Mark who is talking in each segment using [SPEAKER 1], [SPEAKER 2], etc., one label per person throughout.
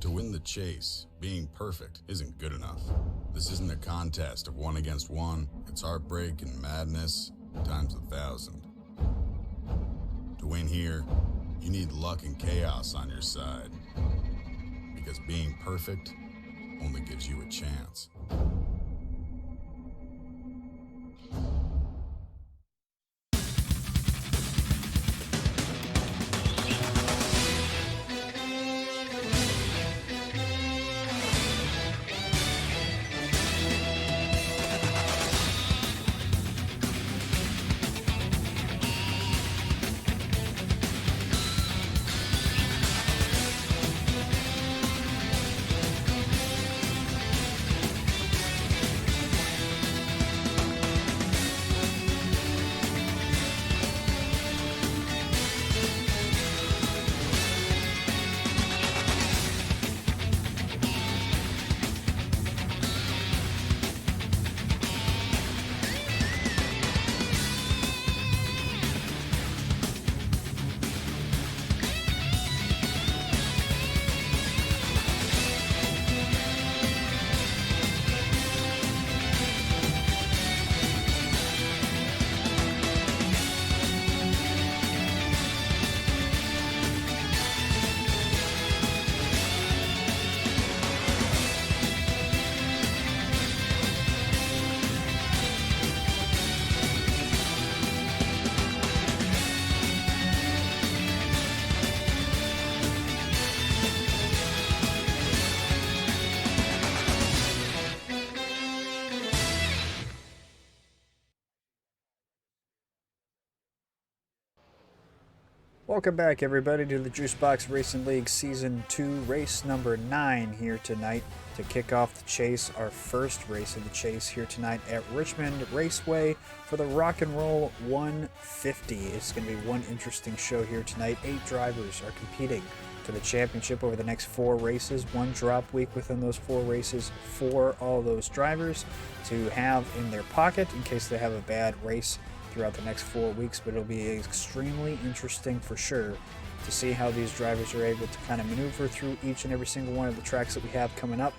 [SPEAKER 1] To win the chase, being perfect isn't good enough. This isn't a contest of one against one. It's heartbreak and madness times 1,000. To win here, you need luck and chaos on your side. Because being perfect only gives you a chance.
[SPEAKER 2] Welcome back, everybody, to the Juicebox Racing League Season 2, race number 9 here tonight to kick off the chase, our first race of the chase here tonight at Richmond Raceway for the Rock and Roll 150. It's going to be one interesting show here tonight. 8 drivers are competing for the championship over the next 4 races. One drop week within those 4 races for all those drivers to have in their pocket in case they have a bad race throughout the next 4 weeks, but it'll be extremely interesting for sure to see how these drivers are able to kind of maneuver through each and every single one of the tracks that we have coming up.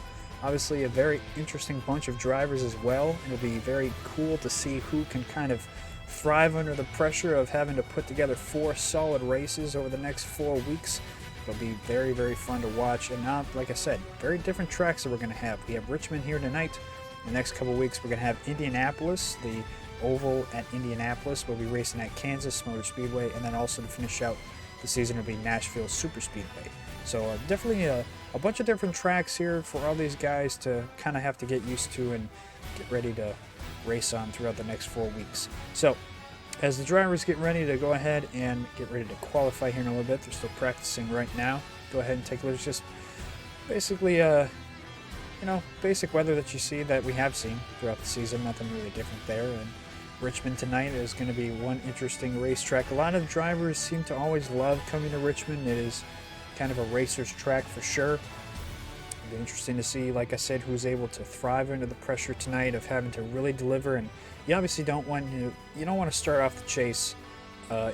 [SPEAKER 2] Obviously a very interesting bunch of drivers as well. It'll be very cool to see who can kind of thrive under the pressure of having to put together 4 solid races over the next 4 weeks. It'll be very, very fun to watch. And now, like I said, very different tracks that we're going to have. We have Richmond here tonight. The next couple weeks we're going to have Indianapolis, the oval at Indianapolis. We'll be racing at Kansas Motor Speedway, and then also to finish out the season will be Nashville Super Speedway. So definitely a bunch of different tracks here for all these guys to kind of have to get used to and get ready to race on throughout the next 4 weeks. So as the drivers get ready to go ahead and get ready to qualify here in a little bit, they're still practicing right now. Go ahead and take a look. It's just basically basic weather that you see that we have seen throughout the season. Nothing really different there. And Richmond tonight is going to be one interesting racetrack. A lot of drivers seem to always love coming to Richmond. It is kind of a racer's track for sure. It'll be interesting to see, like I said, who's able to thrive under the pressure tonight of having to really deliver. And you obviously don't want to start off the chase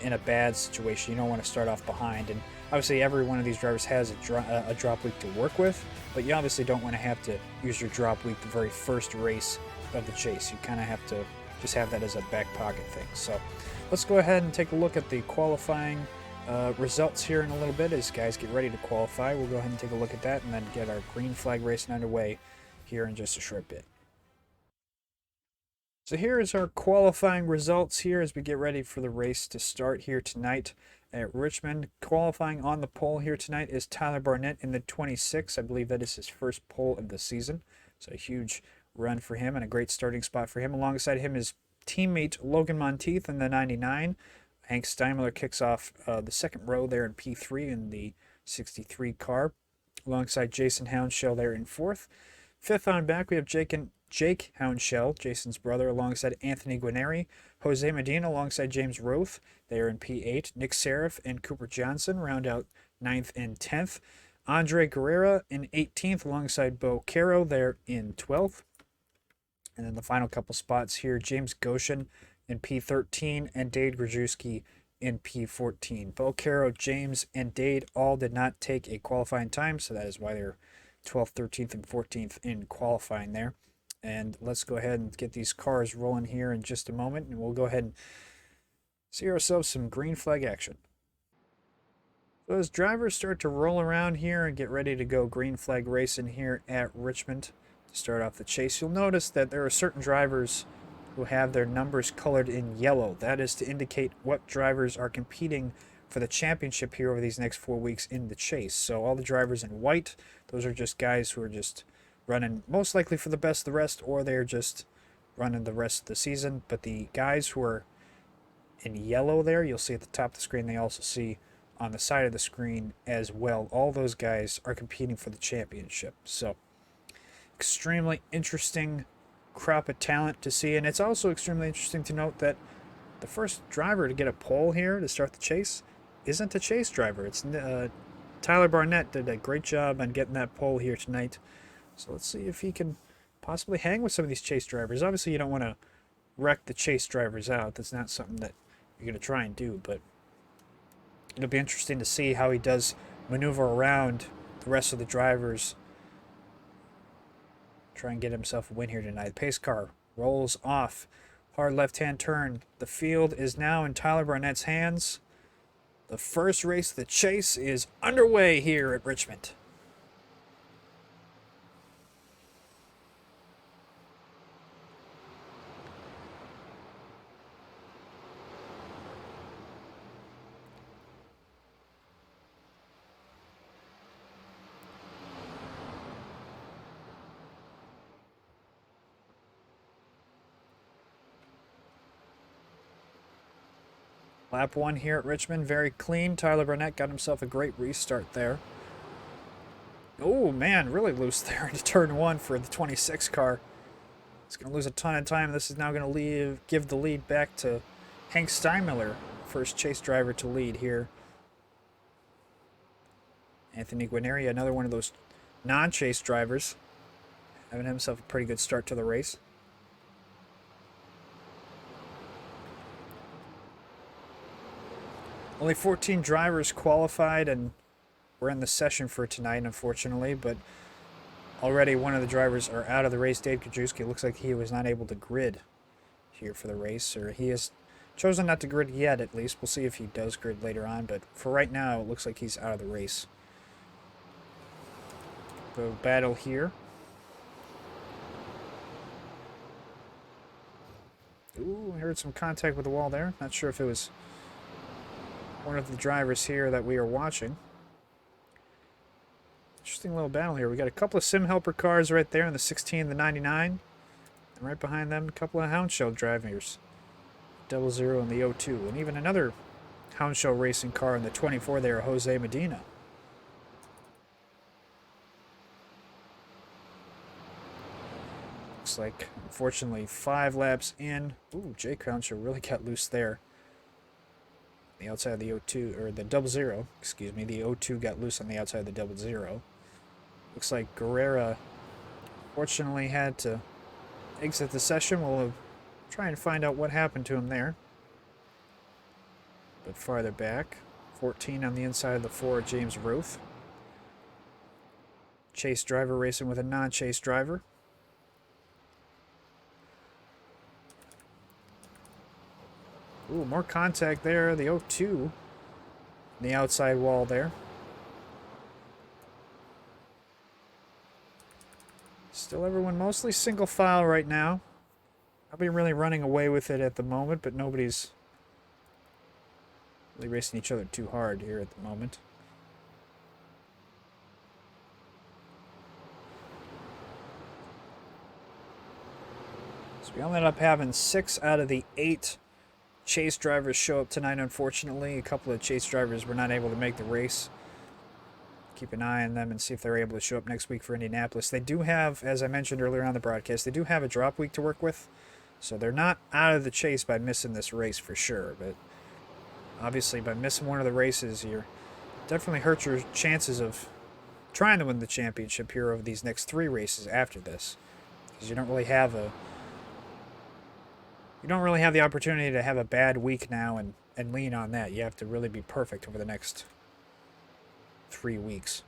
[SPEAKER 2] in a bad situation. You don't want to start off behind. And obviously every one of these drivers has a drop week to work with, but you obviously don't want to have to use your drop week the very first race of the chase. You kind of have to just have that as a back pocket thing. So let's go ahead and take a look at the qualifying results here in a little bit as guys get ready to qualify. We'll go ahead and take a look at that and then get our green flag racing underway here in just a short bit. So here is our qualifying results here as we get ready for the race to start here tonight at Richmond. Qualifying on the pole here tonight is Tyler Barnett in the 26. I believe that is his first pole of the season. So a huge run for him and a great starting spot for him. Alongside him is teammate Logan Monteith in the 99. Hank Steimler kicks off the second row there in P3 in the 63 car. Alongside Jason Houndshell there in 4th. 5th on back we have Jake Houndshell, Jason's brother, alongside Anthony Guarneri. Jose Medina alongside James Roth. They are in P8. Nick Serif and Cooper Johnson round out 9th and 10th. Andre Guerrera in 18th alongside Bo Caro there in 12th. And then the final couple spots here, James Goshen in P13 and Dade Grajewski in P14. Bo Caro, James, and Dade all did not take a qualifying time, so that is why they're 12th, 13th, and 14th in qualifying there. And let's go ahead and get these cars rolling here in just a moment, and we'll go ahead and see ourselves some green flag action. So as drivers start to roll around here and get ready to go green flag racing here at Richmond to start off the chase, you'll notice that there are certain drivers who have their numbers colored in yellow. That is to indicate what drivers are competing for the championship here over these next 4 weeks in the chase. So all the drivers in white, those are just guys who are just running most likely for the best of the rest, or they're just running the rest of the season. But the guys who are in yellow there, you'll see at the top of the screen, they also see on the side of the screen as well. All those guys are competing for the championship. So extremely interesting crop of talent to see, and it's also extremely interesting to note that the first driver to get a pole here to start the chase isn't a chase driver. It's Tyler Barnett did a great job on getting that pole here tonight. So let's see if he can possibly hang with some of these chase drivers. Obviously, you don't want to wreck the chase drivers out. That's not something that you're going to try and do, but it'll be interesting to see how he does maneuver around the rest of the drivers. Try and get himself a win here tonight. The pace car rolls off. Hard left-hand turn. The field is now in Tyler Barnett's hands. The first race of the chase is underway here at Richmond. Lap 1 here at Richmond, very clean. Tyler Burnett got himself a great restart there. Oh man, really loose there into turn 1 for the 26 car. It's going to lose a ton of time. This is now going to give the lead back to Hank Steinmiller, first chase driver to lead here. Anthony Guarneri, another one of those non-chase drivers, having himself a pretty good start to the race. Only 14 drivers qualified and we're in the session for tonight, unfortunately, but already one of the drivers are out of the race. Dave Kajewski looks like he was not able to grid here for the race, or he has chosen not to grid yet, at least. We'll see if he does grid later on, but for right now, it looks like he's out of the race. The battle here. Ooh, I heard some contact with the wall there. Not sure if it was one of the drivers here that we are watching. Interesting little battle here. We got a couple of sim helper cars right there in the 16 and the 99. And right behind them, a couple of Hound Show drivers. 00 and the 02. And even another Hound Show racing car in the 24 there, Jose Medina. Looks like, unfortunately, 5 laps in. Ooh, Jake Hound Show really got loose there. The outside of the 02, or the 00, excuse me, the 02 got loose on the outside of the 00. Looks like Guerrera fortunately had to exit the session. We'll try and find out what happened to him there. But farther back, 14 on the inside of the 4, James Ruth. Chase driver racing with a non-chase driver. Ooh, more contact there. The 02. The outside wall there. Still everyone mostly single file right now. Nobody really running away with it at the moment, but nobody's really racing each other too hard here at the moment. So we ended up having 6 out of the 8 chase drivers show up tonight, unfortunately. A couple of chase drivers were not able to make the race. Keep an eye on them and see if they're able to show up next week for Indianapolis. They do have, as I mentioned earlier on the broadcast, they do have a drop week to work with. So they're not out of the chase by missing this race for sure. But obviously by missing one of the races, you're definitely hurt your chances of trying to win the championship here over these next 3 races after this. Because you don't really have the opportunity to have a bad week now and and lean on that. You have to really be perfect over the next 3 weeks.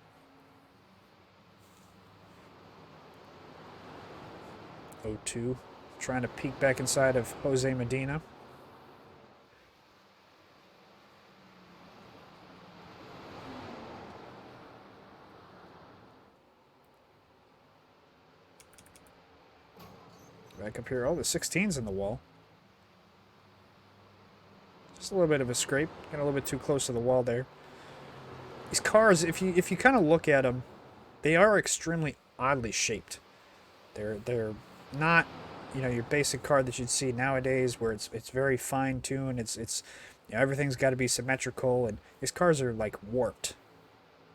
[SPEAKER 2] O2 trying to peek back inside of Jose Medina. Back up here. Oh, the 16's in the wall. Just a little bit of a scrape. Got a little bit too close to the wall there. These cars, if you kind of look at them, they are extremely oddly shaped. They're not, your basic car that you'd see nowadays, where it's very fine tuned. It's everything's got to be symmetrical, and these cars are like warped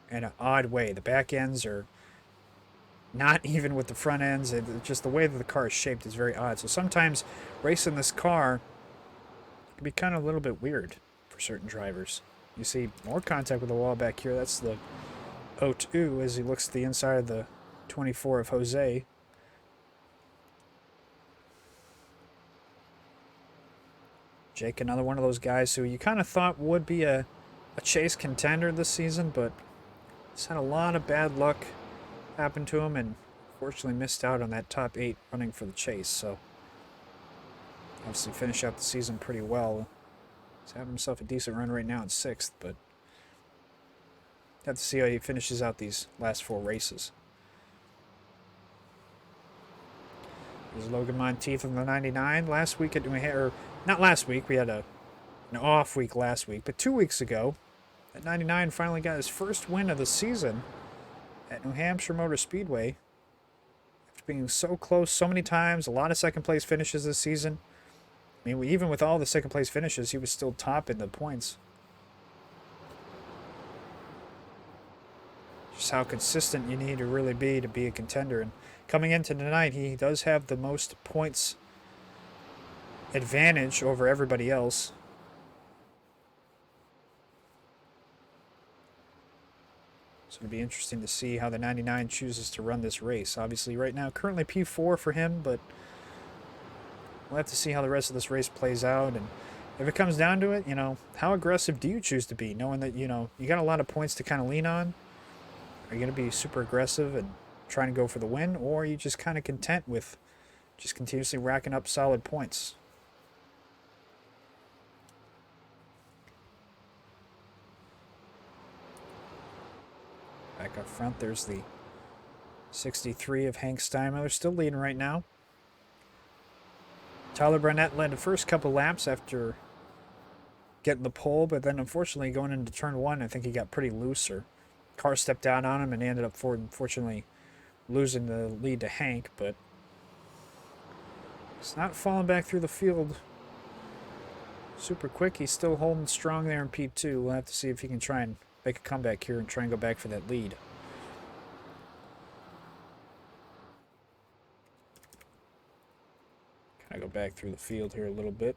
[SPEAKER 2] in an odd way. The back ends are not even with the front ends. Just the way that the car is shaped is very odd. So sometimes racing this car can be kind of a little bit weird for certain drivers. You see more contact with the wall back here. That's the O2 as he looks at the inside of the 24 of Jose. Jake, another one of those guys who you kind of thought would be a chase contender this season, but he's had a lot of bad luck happen to him and fortunately missed out on that top 8 running for the chase. So obviously finish out the season pretty well. He's having himself a decent run right now in 6th, but have to see how he finishes out these last 4 races. There's Logan Monteith in the 99 last week at New Hampshire. Or not last week, we had an off week last week, but 2 weeks ago, at 99 finally got his first win of the season at New Hampshire Motor Speedway. After being so close so many times, a lot of second place finishes this season. I mean, even with all the second place finishes, he was still top in the points. Just how consistent you need to really be to be a contender. And coming into tonight, he does have the most points advantage over everybody else. So it'll be interesting to see how the 99 chooses to run this race. Obviously, right now, currently P4 for him, but we'll have to see how the rest of this race plays out. And if it comes down to it, how aggressive do you choose to be, knowing that, you got a lot of points to kind of lean on? Are you going to be super aggressive and trying to go for the win, or are you just kind of content with just continuously racking up solid points? Back up front, there's the 63 of Hank Steinmiller, still leading right now. Tyler Barnett led the first couple laps after getting the pole, but then unfortunately going into turn 1, I think he got pretty loose, or car stepped down on him and ended up unfortunately losing the lead to Hank, but he's not falling back through the field super quick. He's still holding strong there in P2. We'll have to see if he can try and make a comeback here and try and go back for that lead. Kind of go back through the field here a little bit.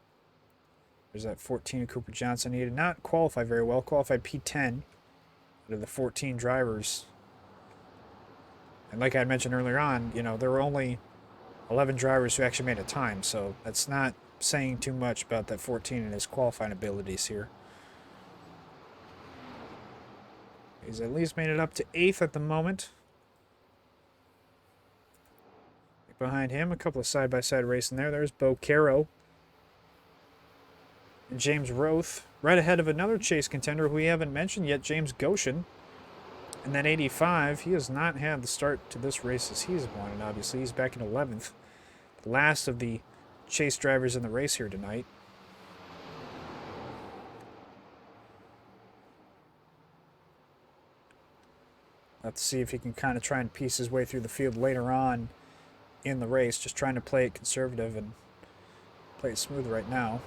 [SPEAKER 2] There's that 14 of Cooper Johnson. He did not qualify very well. Qualified P10 out of the 14 drivers. And like I had mentioned earlier on, there were only 11 drivers who actually made a time. So that's not saying too much about that 14 and his qualifying abilities here. He's at least made it up to 8th at the moment. Behind him, a couple of side-by-side racing there. There's Bo Caro and James Roth. Right ahead of another chase contender who we haven't mentioned yet, James Goshen. And then 85, he has not had the start to this race as he's wanted, obviously. He's back in 11th. The last of the chase drivers in the race here tonight. Let's see if he can kind of try and piece his way through the field later on in the race. Just trying to play it conservative and play it smooth right now.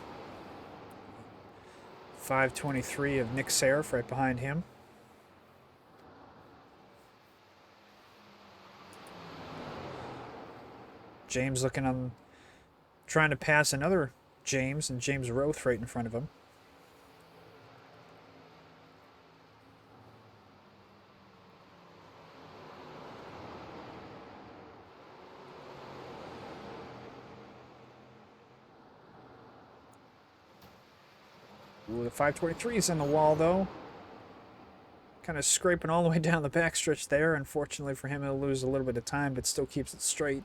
[SPEAKER 2] 523 of Nick Serif right behind him. James looking on, trying to pass another James, and James Roth right in front of him. Ooh, the 523 is in the wall, though. Kind of scraping all the way down the backstretch there. Unfortunately for him, he'll lose a little bit of time, but still keeps it straight.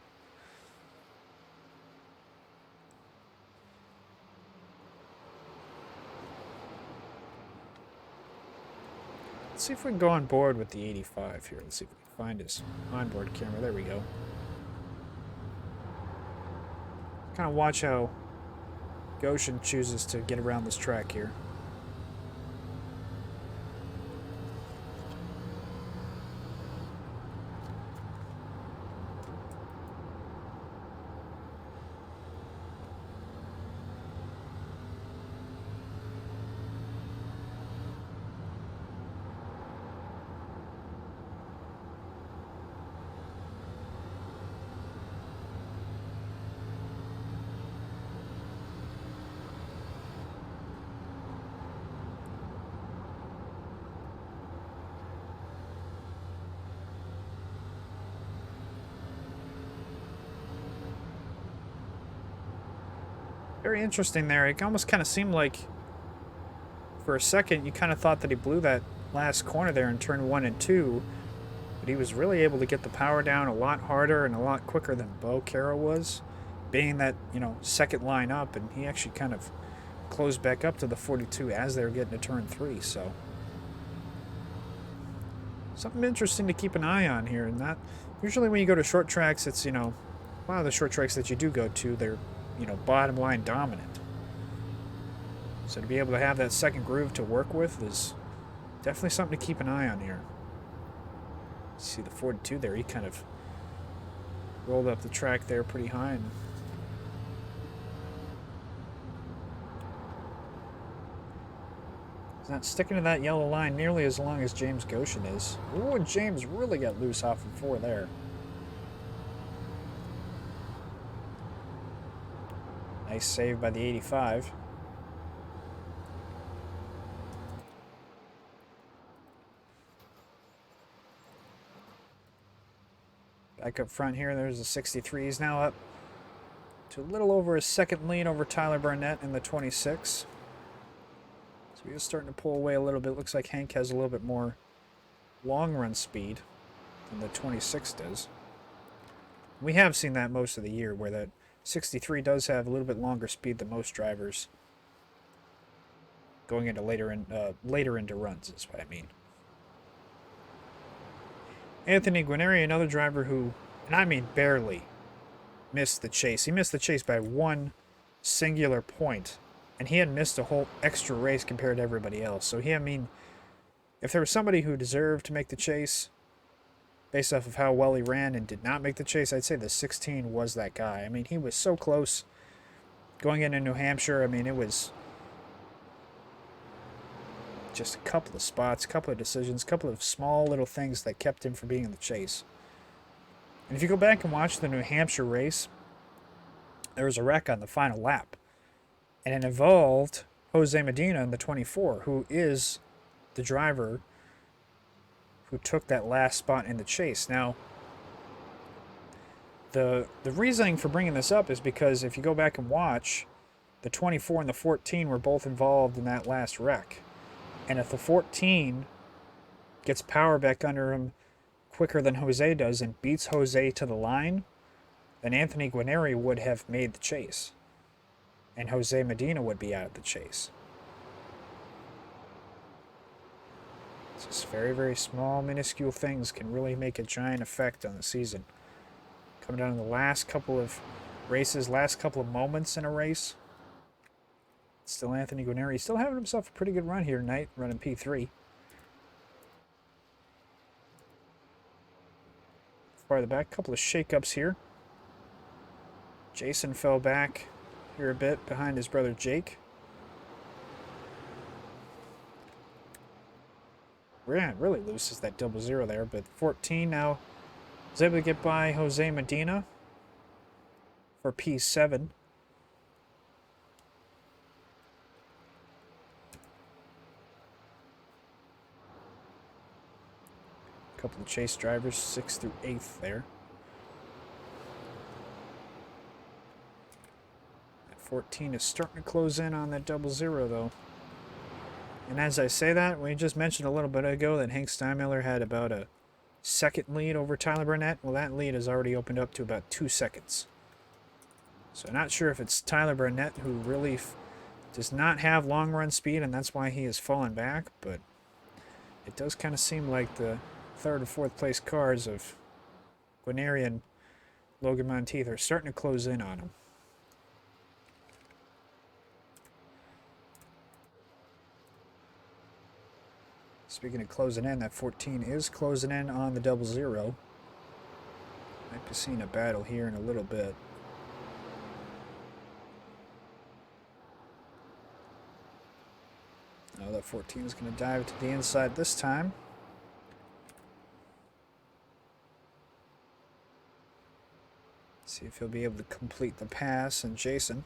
[SPEAKER 2] Let's see if we can go on board with the 85 here. Let's see if we can find his onboard camera. There we go. Kind of watch how Goshen chooses to get around this track here. Very interesting there. It almost kind of seemed like, for a second, you kind of thought that he blew that last corner there in turn 1 and 2, but he was really able to get the power down a lot harder and a lot quicker than Bo Caro was, being that, you know, second line up, and he actually kind of closed back up to the 42 as they were getting to turn 3, so something interesting to keep an eye on here. And that, usually when you go to short tracks, it's, you know, a lot of the short tracks that you do go to, they're, you know, bottom line dominant. So to be able to have that second groove to work with is definitely something to keep an eye on here. See the 42 there, he kind of rolled up the track there pretty high, and he's not sticking to that yellow line nearly as long as James Goshen is. Ooh, and James really got loose off of 4 there. Nice save by the 85. Back up front here, there's the 63. He's now up to a little over a second lead over Tyler Barnett in the 26. So he's starting to pull away a little bit. Looks like Hank has a little bit more long run speed than the 26 does. We have seen that most of the year, where that 63 does have a little bit longer speed than most drivers going into later into runs, is what I mean. Anthony Guarnieri, another driver who, and I mean barely, missed the chase. He missed the chase by one singular point, and he had missed a whole extra race compared to everybody else. So I mean, if there was somebody who deserved to make the chase based off of how well he ran and did not make the chase, I'd say the 16 was that guy. I mean, he was so close going into New Hampshire. I mean, it was just a couple of spots, a couple of decisions, a couple of small little things that kept him from being in the chase. And if you go back and watch the New Hampshire race, there was a wreck on the final lap, and it involved Jose Medina in the 24, who is the driver who took that last spot in the chase. Now, the reasoning for bringing this up is because if you go back and watch, the 24 and the 14 were both involved in that last wreck. And if the 14 gets power back under him quicker than Jose does and beats Jose to the line, then Anthony Guarnieri would have made the chase, and Jose Medina would be out of the chase. It's just very, very small, minuscule things can really make a giant effect on the season. Coming down to the last couple of races, last couple of moments in a race. Still Anthony Guarnieri, still having himself a pretty good run here tonight, running P3. Far the back, couple of shakeups here. Jason fell back here a bit behind his brother Jake. Ran really loose is that 00 there, but 14 now is able to get by Jose Medina for P7. Couple of chase drivers, 6th through 8th there. That 14 is starting to close in on that 00 though. And as I say that, we just mentioned a little bit ago that Hank Steinmiller had about a second lead over Tyler Burnett. Well, that lead has already opened up to about 2 seconds. So not sure if it's Tyler Burnett who really does not have long run speed and that's why he has fallen back, but it does kind of seem like the third and fourth place cars of Guarnieri and Logan Monteith are starting to close in on him. Speaking of closing in, that 14 is closing in on the 00. Might be seeing a battle here in a little bit. Oh, that 14 is going to dive to the inside this time. See if he'll be able to complete the pass, and Jason.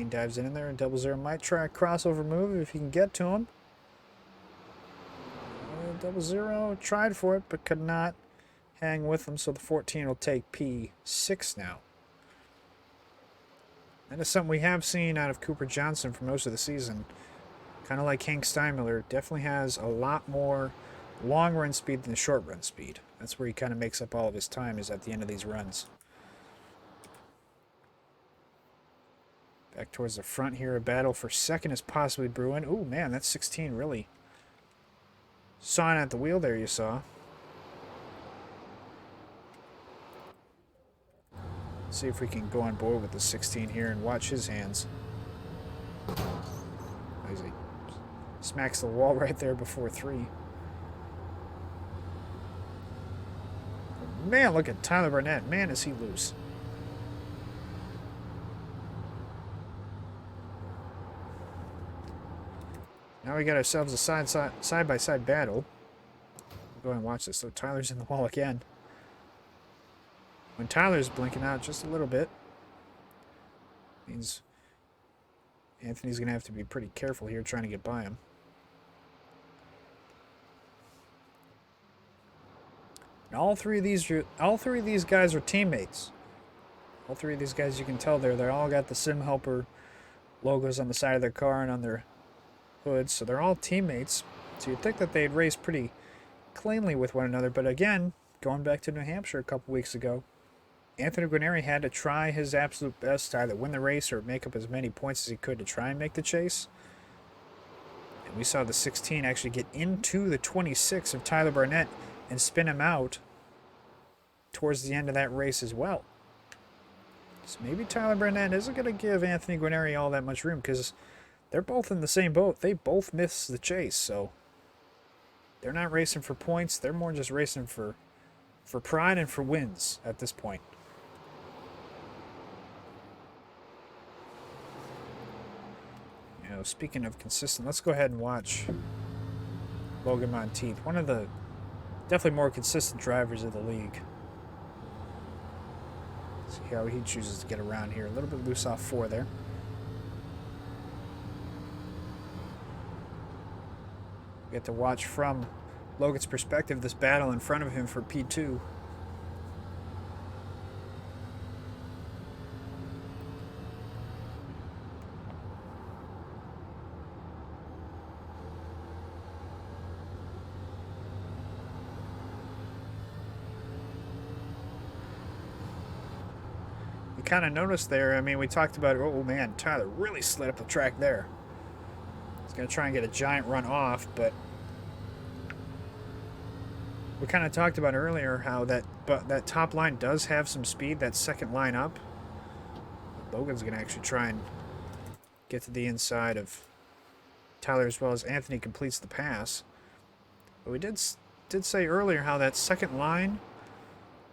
[SPEAKER 2] Dives in there, and 00 might try a crossover move if he can get to him. 00 tried for it, but could not hang with him, so the 14 will take P6 now. That is something we have seen out of Cooper Johnson for most of the season. Kind of like Hank Steinmiller, definitely has a lot more long run speed than short run speed. That's where he kind of makes up all of his time, is at the end of these runs. Back towards the front here, a battle for second is possibly brewing. Oh man, that's 16 really sawing at the wheel there, you saw. See if we can go on board with the 16 here and watch his hands. As he smacks the wall right there before 3. Man, look at Tyler Burnett. Man, is he loose. Now we got ourselves a side-by-side battle. We'll go ahead and watch this. So Tyler's in the wall again. When Tyler's blinking out just a little bit, means Anthony's going to have to be pretty careful here trying to get by him. And all three of these guys are teammates. All three of these guys, you can tell they're all got the Sim Helper logos on the side of their car and on their hoods, so they're all teammates. So you'd think that they'd race pretty cleanly with one another, but again, going back to New Hampshire a couple weeks ago, Anthony Guarnieri had to try his absolute best to either win the race or make up as many points as he could to try and make the chase. And we saw the 16 actually get into the 26 of Tyler Burnett and spin him out towards the end of that race as well. So maybe Tyler Burnett isn't going to give Anthony Guarnieri all that much room, because they're both in the same boat. They both missed the chase, so they're not racing for points. They're more just racing for pride and for wins at this point. You know, speaking of consistent, let's go ahead and watch Logan Monteith, one of the definitely more consistent drivers of the league. See how he chooses to get around here. A little bit loose off 4 there. We get to watch from Logan's perspective this battle in front of him for P2. You kind of noticed there, I mean, we talked about, oh man, Tyler really slid up the track there. He's going to try and get a giant run off, but we kind of talked about earlier how that top line does have some speed, that second line up. Logan's going to actually try and get to the inside of Tyler as well as Anthony completes the pass. But we did say earlier how that second line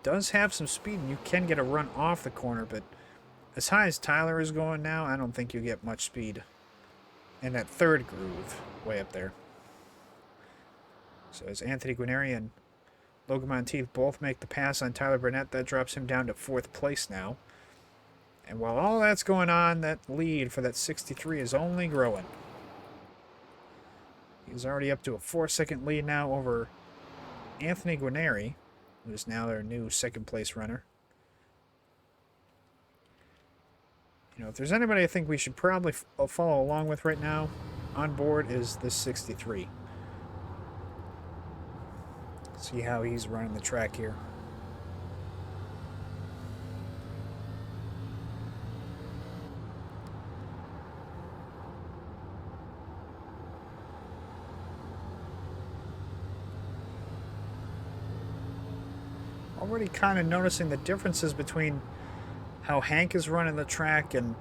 [SPEAKER 2] does have some speed and you can get a run off the corner, but as high as Tyler is going now, I don't think you get much speed in that third groove way up there. So as Anthony Guarnieri and Logan Monteith both make the pass on Tyler Burnett, that drops him down to 4th place now. And while all that's going on, that lead for that 63 is only growing. He's already up to a 4-second lead now over Anthony Guarnieri, who is now their new 2nd place runner. You know, if there's anybody I think we should probably follow along with right now on board is this 63. See how he's running the track here. Already kind of noticing the differences between how Hank is running the track and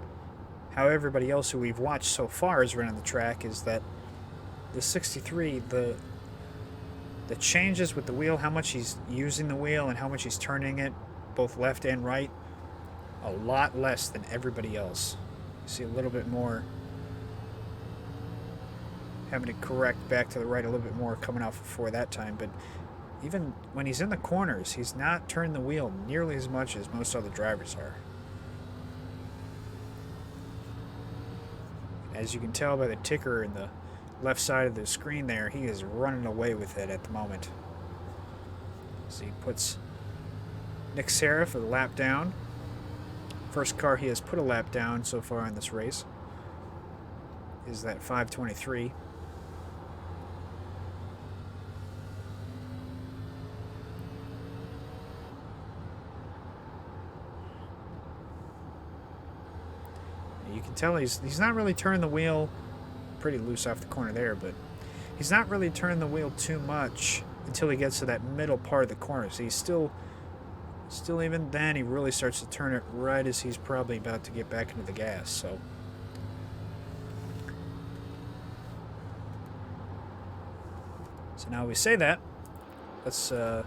[SPEAKER 2] how everybody else who we've watched so far is running the track. Is that the 63, the changes with the wheel, how much he's using the wheel and how much he's turning it, both left and right, a lot less than everybody else. You see a little bit more having to correct back to the right a little bit more coming off before that time, but even when he's in the corners, he's not turning the wheel nearly as much as most other drivers are. As you can tell by the ticker in the left side of the screen there, he is running away with it at the moment. So he puts Nick Serra for the lap down. First car he has put a lap down so far in this race is that 523. You can tell he's not really turning the wheel, pretty loose off the corner there, but he's not really turning the wheel too much until he gets to that middle part of the corner. So he's still even then, he really starts to turn it right as he's probably about to get back into the gas. So now we say that, let's go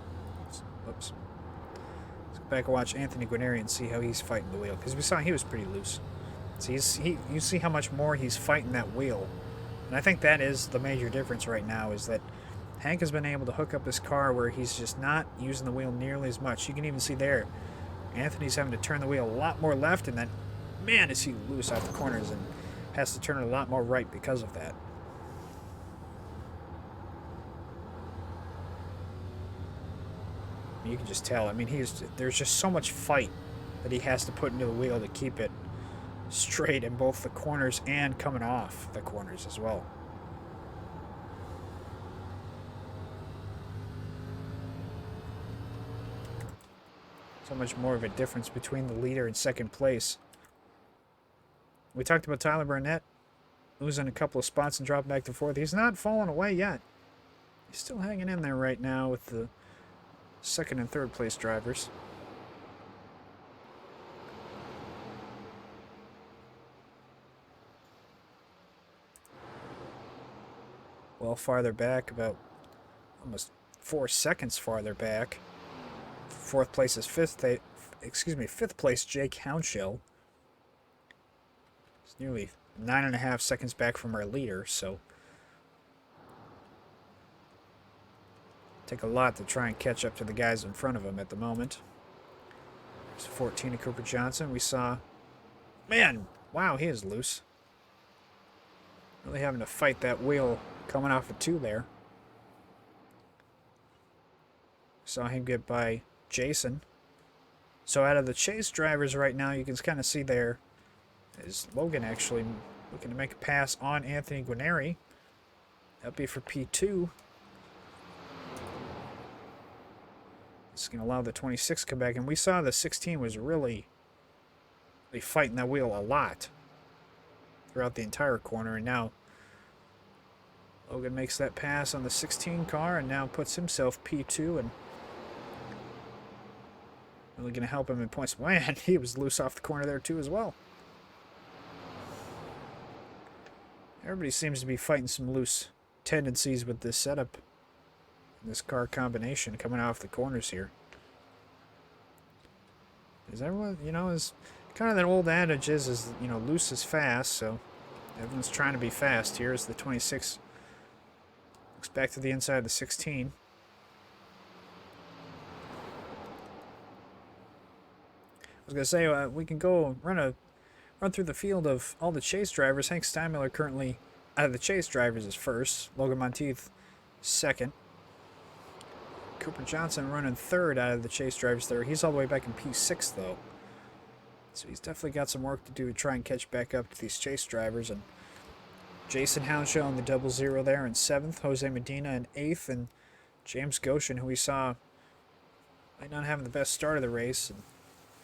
[SPEAKER 2] back and watch Anthony Guarneri and see how he's fighting the wheel, because we saw he was pretty loose. So you see how much more he's fighting that wheel. And I think that is the major difference right now, is that Hank has been able to hook up his car where he's just not using the wheel nearly as much. You can even see there, Anthony's having to turn the wheel a lot more left, and then, man, is he loose off the corners and has to turn it a lot more right because of that. You can just tell. I mean, there's just so much fight that he has to put into the wheel to keep it straight in both the corners and coming off the corners as well. So much more of a difference between the leader and second place. We talked about Tyler Burnett losing a couple of spots and dropping back to fourth. He's not falling away yet. He's still hanging in there right now with the second and third place drivers. Well, farther back, about almost 4 seconds farther back. Fourth place is fifth place Jake Hounshill. It's nearly 9.5 seconds back from our leader, so take a lot to try and catch up to the guys in front of him at the moment. There's 14 of Cooper Johnson. We saw, man, wow, he is loose. Really having to fight that wheel coming off of 2 there. Saw him get by Jason. So out of the chase drivers right now, you can kind of see there is Logan actually looking to make a pass on Anthony Guarneri. That'll be for P2. It's going to allow the 26 to come back. And we saw the 16 was really fighting that wheel a lot throughout the entire corner. And now Logan makes that pass on the 16 car and now puts himself P2 and really going to help him in points. Man, he was loose off the corner there too as well. Everybody seems to be fighting some loose tendencies with this setup, this car combination coming off the corners here. Is everyone, is kind of that old adage is loose is fast, so everyone's trying to be fast here as the 26 looks back to the inside of the 16. I was going to say, we can go run through the field of all the chase drivers. Hank Steinmiller currently, out of the chase drivers, is first. Logan Monteith, second. Cooper Johnson running third out of the chase drivers there. He's all the way back in P6, though. So he's definitely got some work to do to try and catch back up to these chase drivers. And Jason Hounshaw in the 00 there in 7th, Jose Medina in 8th, and James Goshen, who we saw might not having the best start of the race, and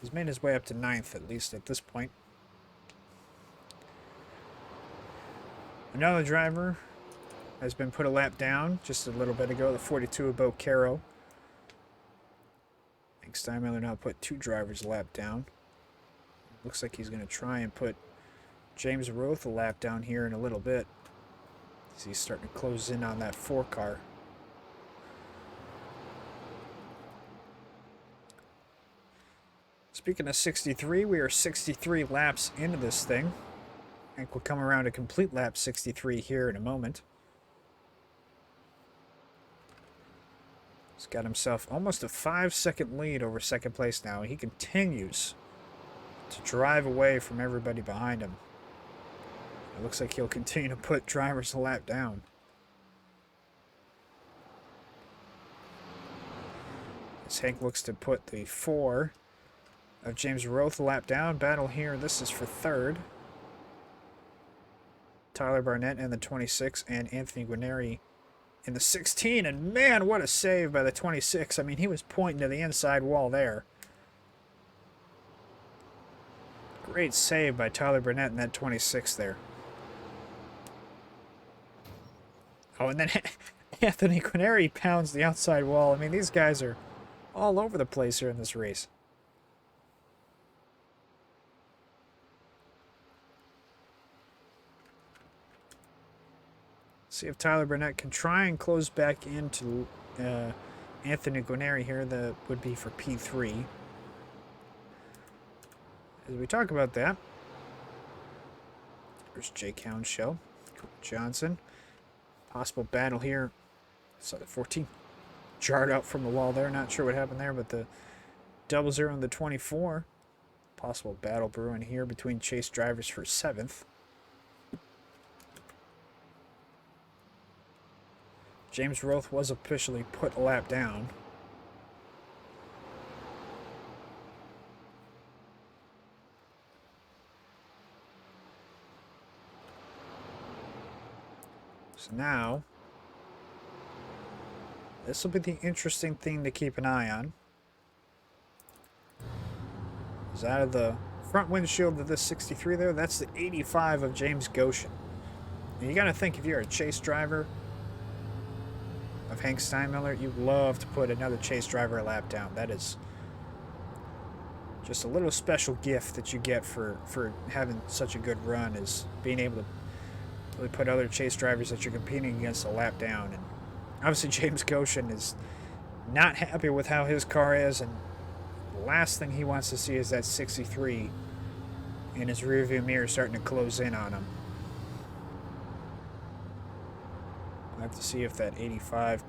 [SPEAKER 2] he's made his way up to 9th, at least at this point. Another driver has been put a lap down just a little bit ago, the 42 of Bo Caro. I think Steinmiller now put 2 drivers a lap down. Looks like he's going to try and put James Roth a lap down here in a little bit, as he's starting to close in on that 4 car. Speaking of 63, we are 63 laps into this thing. I think we'll come around to complete lap 63 here in a moment. He's got himself almost a 5-second lead over second place now. He continues to drive away from everybody behind him. It looks like he'll continue to put drivers a lap down. As Hank looks to put the 4 of James Roth a lap down. Battle here, this is for 3rd. Tyler Barnett in the 26 and Anthony Guarneri in the 16. And man, what a save by the 26. I mean, he was pointing to the inside wall there. Great save by Tyler Burnett in that 26 there. Oh, and then Anthony Guarneri pounds the outside wall. I mean, these guys are all over the place here in this race. See if Tyler Burnett can try and close back into Anthony Guarneri here. That would be for P3. As we talk about that, there's Jake Hounshaw, Johnson. Possible battle here. So the 14 jarred out from the wall there. Not sure what happened there, but the 00 and the 24. Possible battle brewing here between chase drivers for 7th. James Roth was officially put a lap down. So now, this will be the interesting thing to keep an eye on. Is out of the front windshield of this 63 there, that's the 85 of James Goshen. Now you got to think, if you're a chase driver of Hank Steinmiller, you'd love to put another chase driver a lap down. That is just a little special gift that you get for having such a good run, is being able to really put other chase drivers that you're competing against a lap down. And obviously James Goshen is not happy with how his car is, and the last thing he wants to see is that 63 in his rearview mirror starting to close in on him. We'll have to see if that 85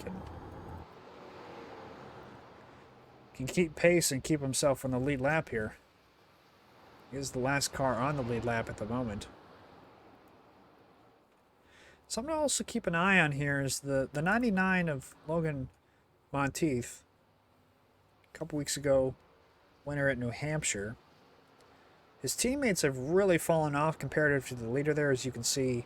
[SPEAKER 2] can keep pace and keep himself on the lead lap here. He is the last car on the lead lap at the moment. Something to also keep an eye on here is the 99 of Logan Monteith. A couple weeks ago, winner at New Hampshire. His teammates have really fallen off comparative to the leader there, as you can see.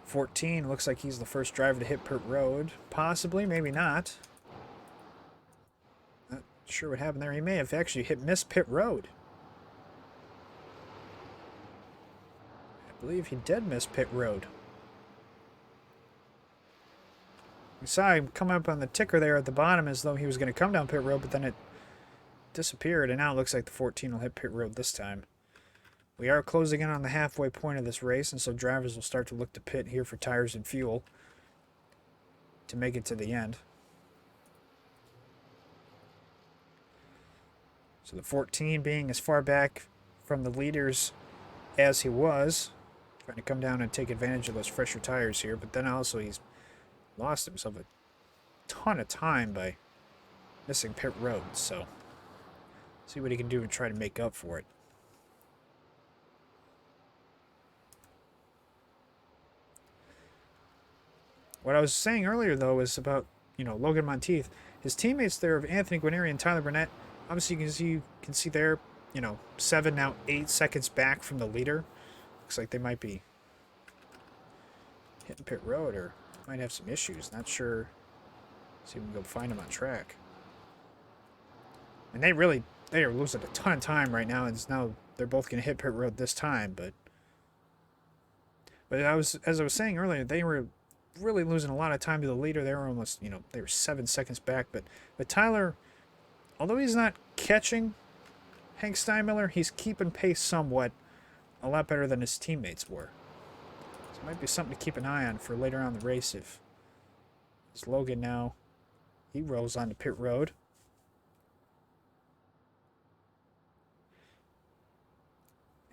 [SPEAKER 2] 14 looks like he's the first driver to hit pit road. Possibly, maybe not. Not sure what happened there. He may have actually missed pit road. I believe he did miss pit road. We saw him come up on the ticker there at the bottom as though he was going to come down pit road, but then it disappeared, and now it looks like the 14 will hit pit road this time. We are closing in on the halfway point of this race, and so drivers will start to look to pit here for tires and fuel to make it to the end. So the 14 being as far back from the leaders as he was, trying to come down and take advantage of those fresher tires here, but then also he's lost himself a ton of time by missing pit road, so see what he can do and try to make up for it. What I was saying earlier, though, is about, Logan Monteith. His teammates there of Anthony Guarneri and Tyler Burnett, obviously you can see there 7, now 8 seconds back from the leader. Looks like they might be hitting pit road or might have some issues. Not sure. See if we can go find them on track. And they are losing a ton of time right now, and now they're both going to hit pit road this time. But as I was saying earlier, they were really losing a lot of time to the leader. They were almost, they were 7 seconds back. But Tyler, although he's not catching Hank Steinmiller, he's keeping pace somewhat, a lot better than his teammates were. So it might be something to keep an eye on for later on in the race. If Logan now, he rolls onto pit road.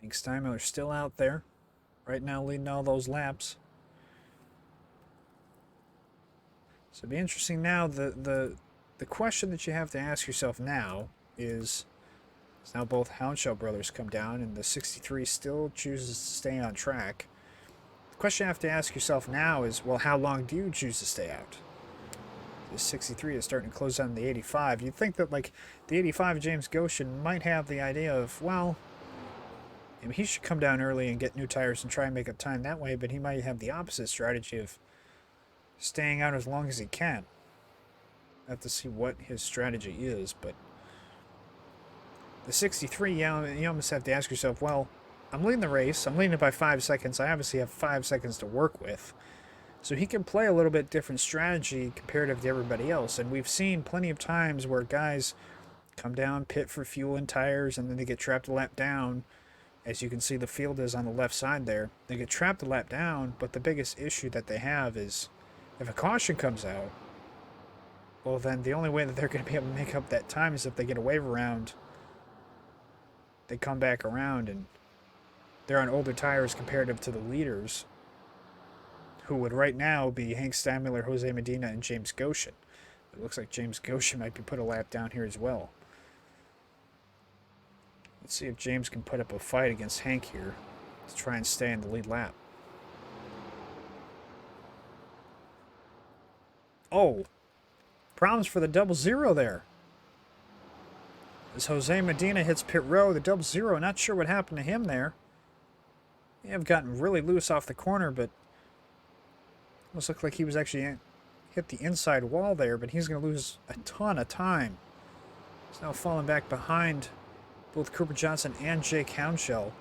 [SPEAKER 2] Hank Steinmiller still out there right now, leading all those laps. So it'll be interesting now. The question that you have to ask yourself now is now both Houndshow brothers come down and the 63 still chooses to stay on track. The question you have to ask yourself now is, well, how long do you choose to stay out? The 63 is starting to close on the 85. You'd think that, like, the 85 James Goshen might have the idea of, well, he should come down early and get new tires and try and make up time that way, but he might have the opposite strategy of staying out as long as he can. I have to see what his strategy is, but the 63, you almost have to ask yourself, well, I'm leading the race. I'm leading it by 5 seconds. I obviously have 5 seconds to work with. So he can play a little bit different strategy comparative to everybody else. And we've seen plenty of times where guys come down, pit for fuel and tires, and then they get trapped a lap down. As you can see, the field is on the left side there. They get trapped a lap down, but the biggest issue that they have is if a caution comes out, well, then the only way that they're going to be able to make up that time is if they get a wave around. They come back around, and they're on older tires comparative to the leaders, who would right now be Hank Steinmiller, Jose Medina, and James Goshen. It looks like James Goshen might be put a lap down here as well. Let's see if James can put up a fight against Hank here to try and stay in the lead lap. Oh, problems for the 00 there. As Jose Medina hits pit road, the 00, not sure what happened to him there. May have gotten really loose off the corner, but almost looked like he was actually hit the inside wall there, but he's going to lose a ton of time. He's now falling back behind both Cooper Johnson and Jake Hounshell.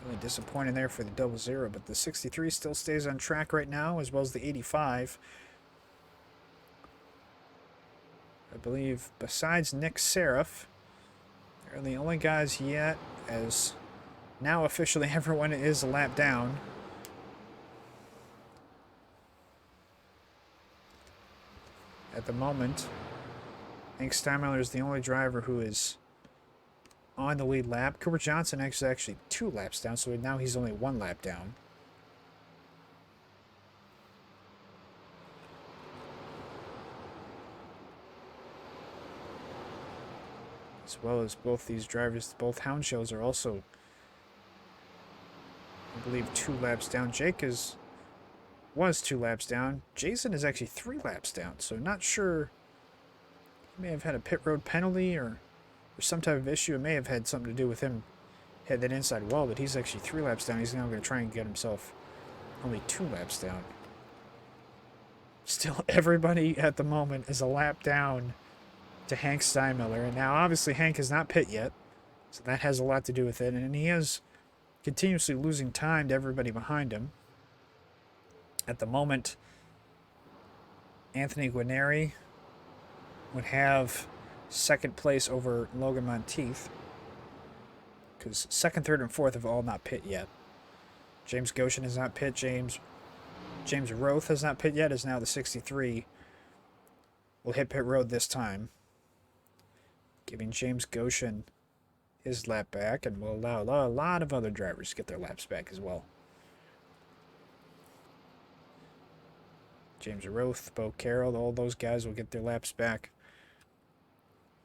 [SPEAKER 2] Really disappointing there for the 00, but the 63 still stays on track right now, as well as the 85. I believe besides Nick Seraph, they're the only guys yet, as now officially everyone is a lap down. At the moment, Hank Steinmiller is the only driver who is on the lead lap. Cooper Johnson is actually 2 laps down, so now he's only 1 lap down. As well as both these drivers, both Houndshells are also, I believe, 2 laps down. Jake was 2 laps down. Jason is actually 3 laps down, so not sure. He may have had a pit road penalty or some type of issue. It may have had something to do with him hitting that inside wall, but he's actually 3 laps down. He's now going to try and get himself only 2 laps down. Still, everybody at the moment is a lap down to Hank Steinmiller. And now, obviously, Hank has not pit yet, so that has a lot to do with it. And he is continuously losing time to everybody behind him. At the moment, Anthony Guarneri would have second place over Logan Monteith, because second, third, and fourth have all not pit yet. James Goshen has not pit. James Roth has not pit yet, is now the 63. Will hit pit road this time, giving James Goshen his lap back, and will allow a lot of other drivers to get their laps back as well. James Roth, Bo Carroll, all those guys will get their laps back.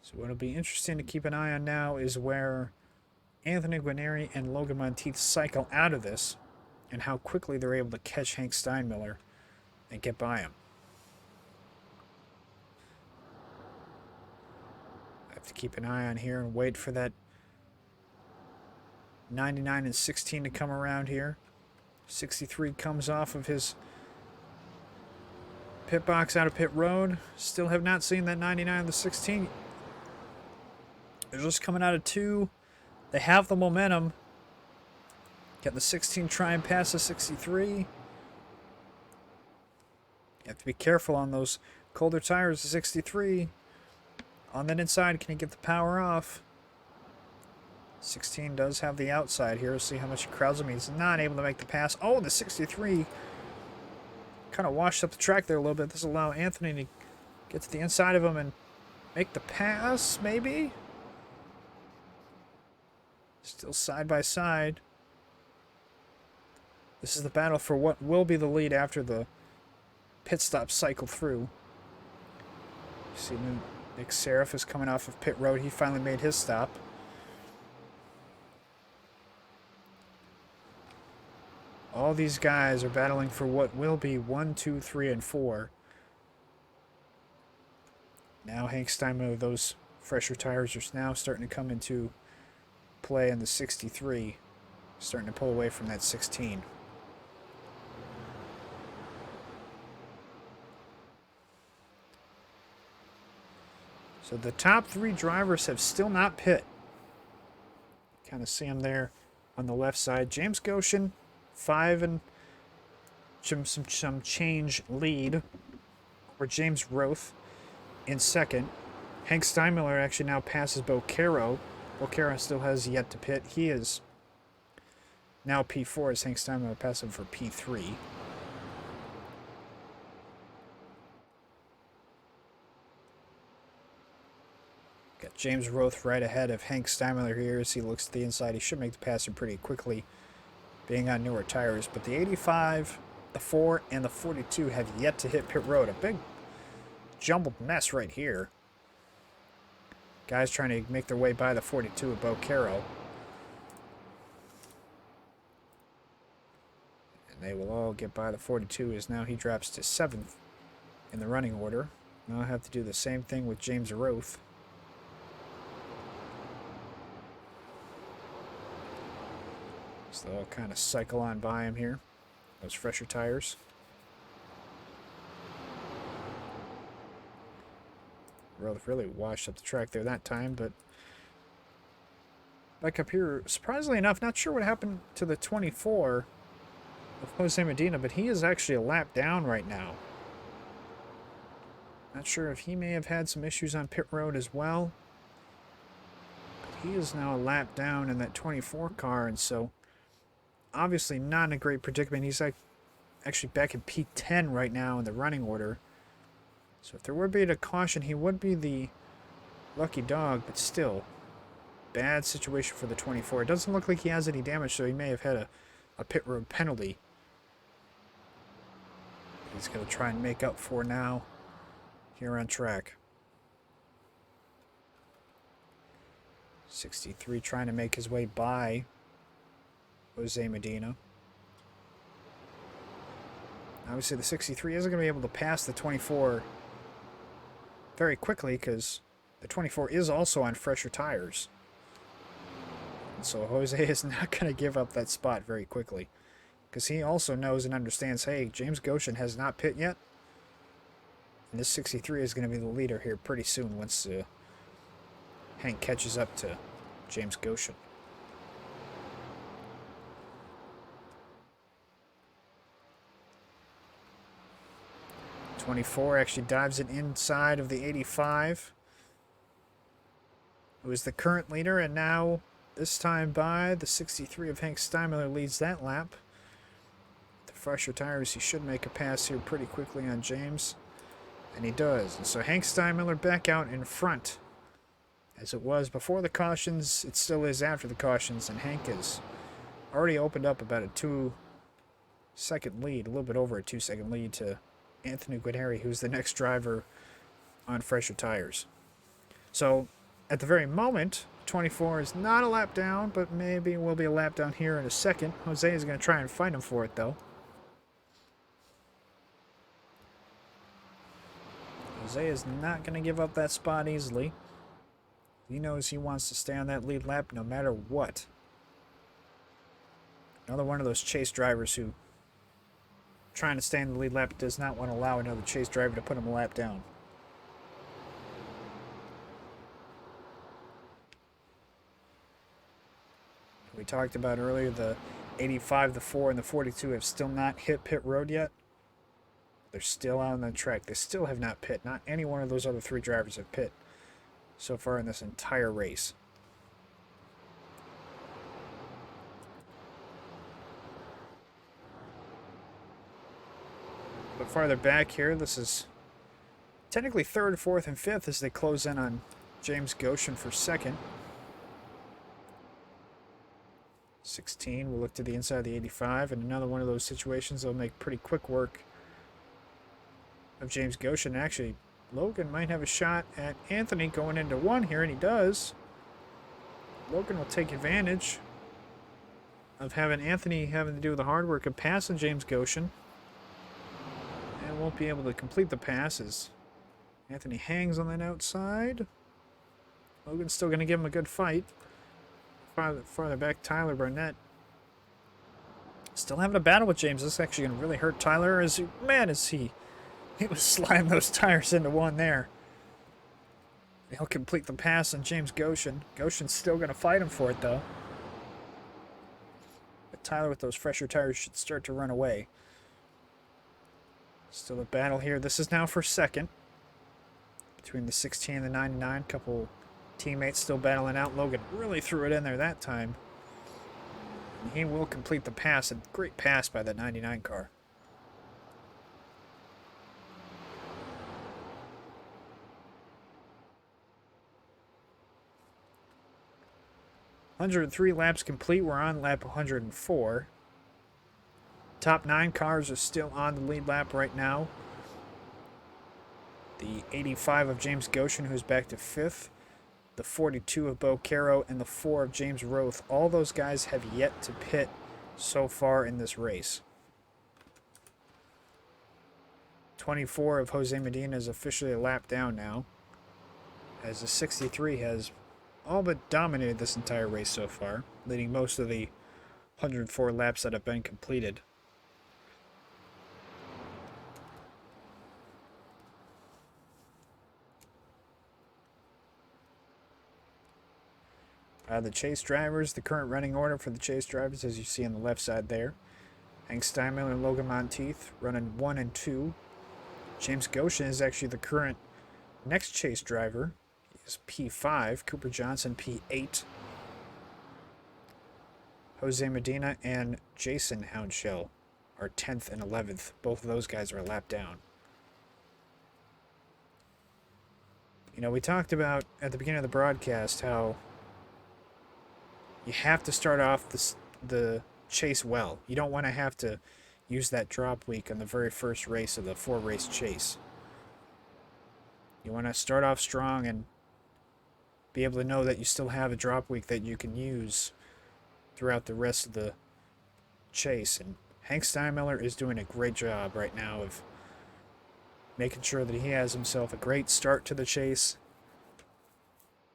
[SPEAKER 2] So what'll be interesting to keep an eye on now is where Anthony Guarneri and Logan Monteith cycle out of this, and how quickly they're able to catch Hank Steinmiller and get by him. Have to keep an eye on here and wait for that 99 and 16 to come around here. 63 comes off of his pit box out of pit road. Still have not seen that 99 and the 16. They're just coming out of 2. They have the momentum. Get the 16 try and pass the 63. You have to be careful on those colder tires. The 63 on that inside, can he get the power off? 16 does have the outside here. See how much he crowds him. He's not able to make the pass. Oh, the 63 kind of washed up the track there a little bit. This will allow Anthony to get to the inside of him and make the pass, maybe? Still side by side. This is the battle for what will be the lead after the pit stop cycle through. You see Nick Seraph is coming off of pit road. He finally made his stop. All these guys are battling for what will be 1, 2, 3, and 4. Now Hank Steinmiller, those fresher tires are now starting to come into play in the 63. Starting to pull away from that 16. So the top 3 drivers have still not pit. Kind of see them there on the left side. James Goshen, 5 and some change lead over James Roth in second. Hank Steinmiller actually now passes Boquero. Boquero still has yet to pit. He is now P4 as Hank Steinmiller passes him for P3. Got James Roth right ahead of Hank Steinmiller here as he looks to the inside. He should make the pass pretty quickly, being on newer tires. But the 85, the 4, and the 42 have yet to hit pit road. A big jumbled mess right here. Guys trying to make their way by the 42 of Boquero. And they will all get by the 42 as now he drops to 7th in the running order. Now I'll have to do the same thing with James Roth. So they'll kind of cycle on by him here. Those fresher tires. Roth really washed up the track there that time, but back up here, surprisingly enough, not sure what happened to the 24 of Jose Medina, but he is actually a lap down right now. Not sure if he may have had some issues on pit road as well. But he is now a lap down in that 24 car, and so obviously not in a great predicament. He's like actually back in P10 right now in the running order. So if there were to be a caution, he would be the lucky dog, but still, bad situation for the 24. It doesn't look like he has any damage, so he may have had a pit road penalty. He's going to try and make up for now here on track. 63 trying to make his way by Jose Medina. Obviously the 63 isn't going to be able to pass the 24 very quickly because the 24 is also on fresher tires. And so Jose is not going to give up that spot very quickly because he also knows and understands, hey, James Goshen has not pit yet. And this 63 is going to be the leader here pretty soon once Hank catches up to James Goshen. 24 actually dives it inside of the 85, who is the current leader, and now this time by the 63 of Hank Steinmiller leads that lap. The fresher tires, he should make a pass here pretty quickly on James, and he does. And so Hank Steinmiller back out in front. As it was before the cautions, it still is after the cautions, and Hank has already opened up about a 2-second lead, a little bit over a 2-second lead to Anthony Guarneri, who's the next driver on fresher tires. So at the very moment, 24 is not a lap down, but maybe will be a lap down here in a second. Jose is going to try and fight him for it, though. Jose is not going to give up that spot easily. He knows he wants to stay on that lead lap no matter what. Another one of those chase drivers who, trying to stay in the lead lap, does not want to allow another chase driver to put him a lap down. We talked about earlier, the 85, the 4, and the 42 have still not hit pit road yet. They're still out on the track. They still have not pit. Not any one of those other three drivers have pit so far in this entire race. But farther back here, this is technically third, fourth, and fifth as they close in on James Goshen for second. 16 will look to the inside of the 85, and another one of those situations they'll make pretty quick work of James Goshen. Actually, Logan might have a shot at Anthony going into one here, and he does. Logan will take advantage of having Anthony having to do the hard work of passing James Goshen, and won't be able to complete the passes. Anthony hangs on that outside. Logan's still going to give him a good fight. Farther back, Tyler Burnett still having a battle with James. This is actually going to really hurt Tyler. As he was sliding those tires into one there. He'll complete the pass on James Goshen. Goshen's still going to fight him for it, though. But Tyler, with those fresher tires, should start to run away. Still a battle here. This is now for second between the 16 and the 99. Couple teammates still battling out. Logan really threw it in there that time. And he will complete the pass. A great pass by that 99 car. "103 laps complete." We're on lap 104. Top 9 cars are still on the lead lap right now. The 85 of James Goshen, who's back to 5th. The 42 of Bo Caro, and the 4 of James Roth. All those guys have yet to pit so far in this race. 24 of Jose Medina is officially a lap down now, as the 63 has all but dominated this entire race so far, leading most of the 104 laps that have been completed. The chase drivers, the current running order for the chase drivers, as you see on the left side there. Hank Steinmiller and Logan Monteith running 1 and 2. James Goshen is actually the current next chase driver. He is P5. Cooper Johnson, P8. Jose Medina and Jason Houndshell are 10th and 11th. Both of those guys are a lap down. You know, we talked about at the beginning of the broadcast how you have to start off the chase well. You don't want to have to use that drop week on the very first race of the 4-race chase. You want to start off strong and be able to know that you still have a drop week that you can use throughout the rest of the chase. And Hank Steinmiller is doing a great job right now of making sure that he has himself a great start to the chase.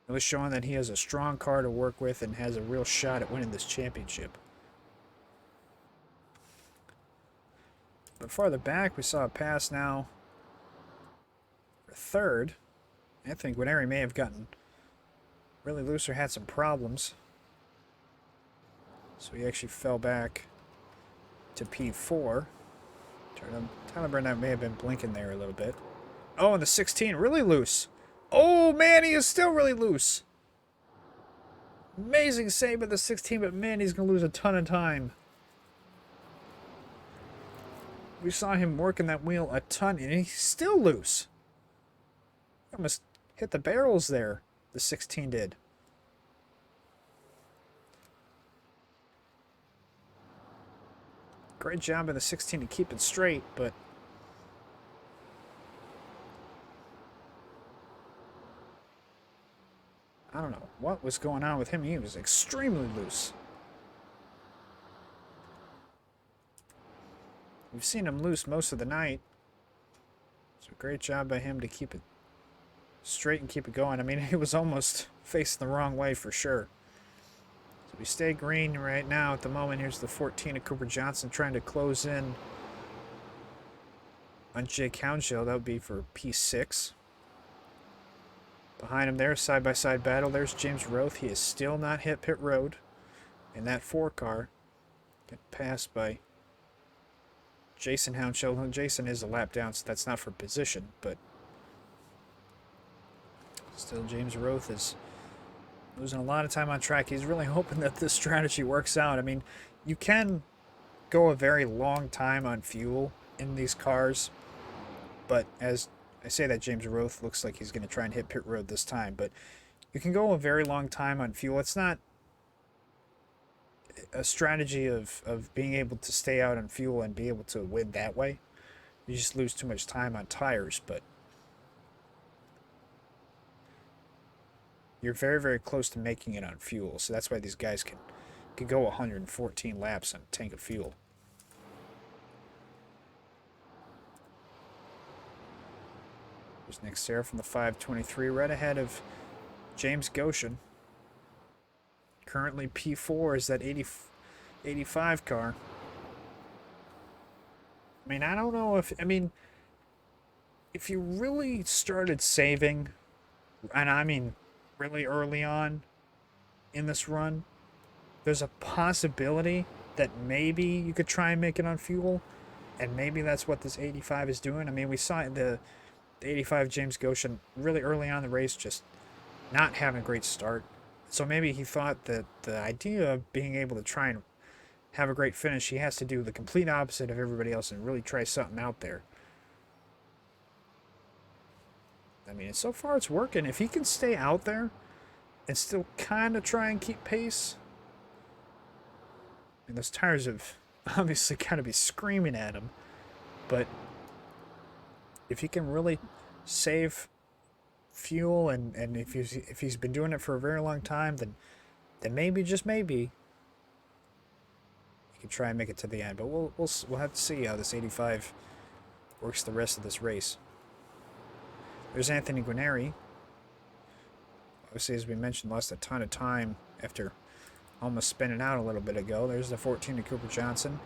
[SPEAKER 2] It was showing that he has a strong car to work with and has a real shot at winning this championship. But farther back, we saw a pass now for third. I think Guarneri may have gotten really loose or had some problems. So he actually fell back to P4. Tyler Burnett may have been blinking there a little bit. Oh, and the 16 really loose. Oh, man, he is still really loose. Amazing save with the 16, but man, he's going to lose a ton of time. We saw him working that wheel a ton, and he's still loose. Almost hit the barrels there, the 16 did. Great job by the 16 to keep it straight, but I don't know what was going on with him. He was extremely loose. We've seen him loose most of the night. So great job by him to keep it straight and keep it going. I mean, it was almost facing the wrong way for sure. So we stay green right now at the moment. Here's the 14 of Cooper Johnson trying to close in on Jake Hounshill. That would be for P6. Behind him there, side-by-side battle. There's James Roth. He is still not hit pit road in that 4 car. Get passed by Jason Hounshill. Jason is a lap down, so that's not for position, but still James Roth is losing a lot of time on track. He's really hoping that this strategy works out. I mean, you can go a very long time on fuel in these cars, but as I say that, James Roth looks like he's going to try and hit pit road this time, but you can go a very long time on fuel. It's not a strategy of being able to stay out on fuel and be able to win that way. You just lose too much time on tires, but you're very, very close to making it on fuel. So that's why these guys can go 114 laps on a tank of fuel. There's Nick Serra from the 523, right ahead of James Goshen. Currently P4 is that 85 car. I mean, I don't know if, I mean, if you really started saving, and I mean really early on in this run, there's a possibility that maybe you could try and make it on fuel, and maybe that's what this 85 is doing. I mean, we saw the 85 James Goshen really early on in the race just not having a great start. So maybe he thought that the idea of being able to try and have a great finish, he has to do the complete opposite of everybody else and really try something out there. I mean, so far it's working. If he can stay out there and still kind of try and keep pace, I mean, those tires have obviously got to be screaming at him. But if he can really save fuel and if he's been doing it for a very long time, then maybe, just maybe, he can try and make it to the end. But we'll have to see how this 85 works the rest of this race. There's Anthony Guarnieri. Obviously, as we mentioned, lost a ton of time after almost spinning out a little bit ago. There's the 14 of Cooper Johnson.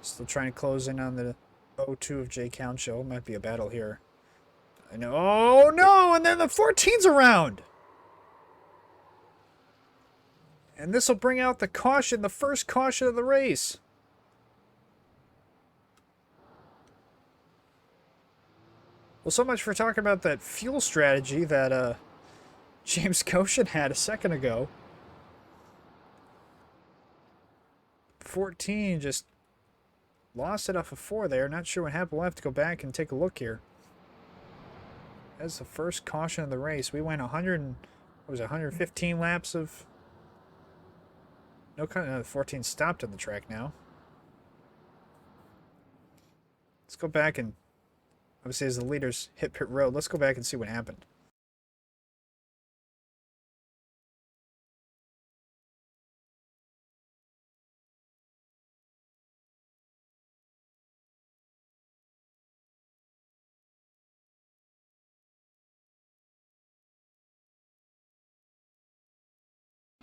[SPEAKER 2] Still trying to close in on the 02 of Jake Hounshill. Might be a battle here. I know. Oh, no! And then the 14's around! And this will bring out the caution, the first caution of the race. Well, so much for talking about that fuel strategy that James Goshen had a second ago. 14 just lost it off of 4 there. Not sure what happened. We'll have to go back and take a look here. That's the first caution of the race. We went 115 laps of... No, 14 stopped on the track now. Let's go back and... Obviously, as the leaders hit pit road, let's go back and see what happened.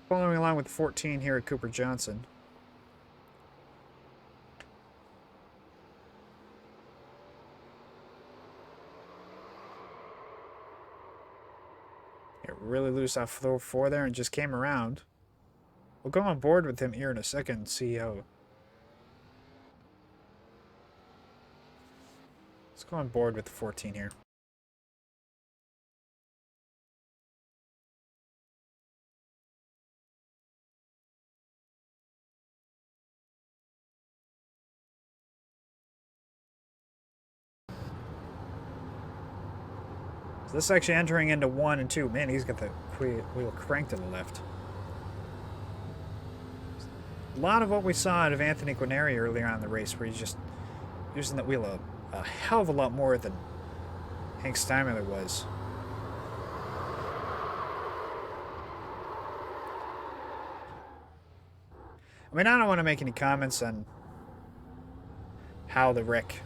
[SPEAKER 2] Following along with 14 here at Cooper Johnson. It really loose off the 4 there and just came around. We'll go on board with him here in a second and see how... Let's go on board with the 14 here. So this is actually entering into 1 and 2. Man, he's got the wheel cranked to the left. A lot of what we saw out of Anthony Guarnieri earlier on in the race, where he's just using that wheel a hell of a lot more than Hank Steinmiller was. I mean, I don't want to make any comments on how the wreck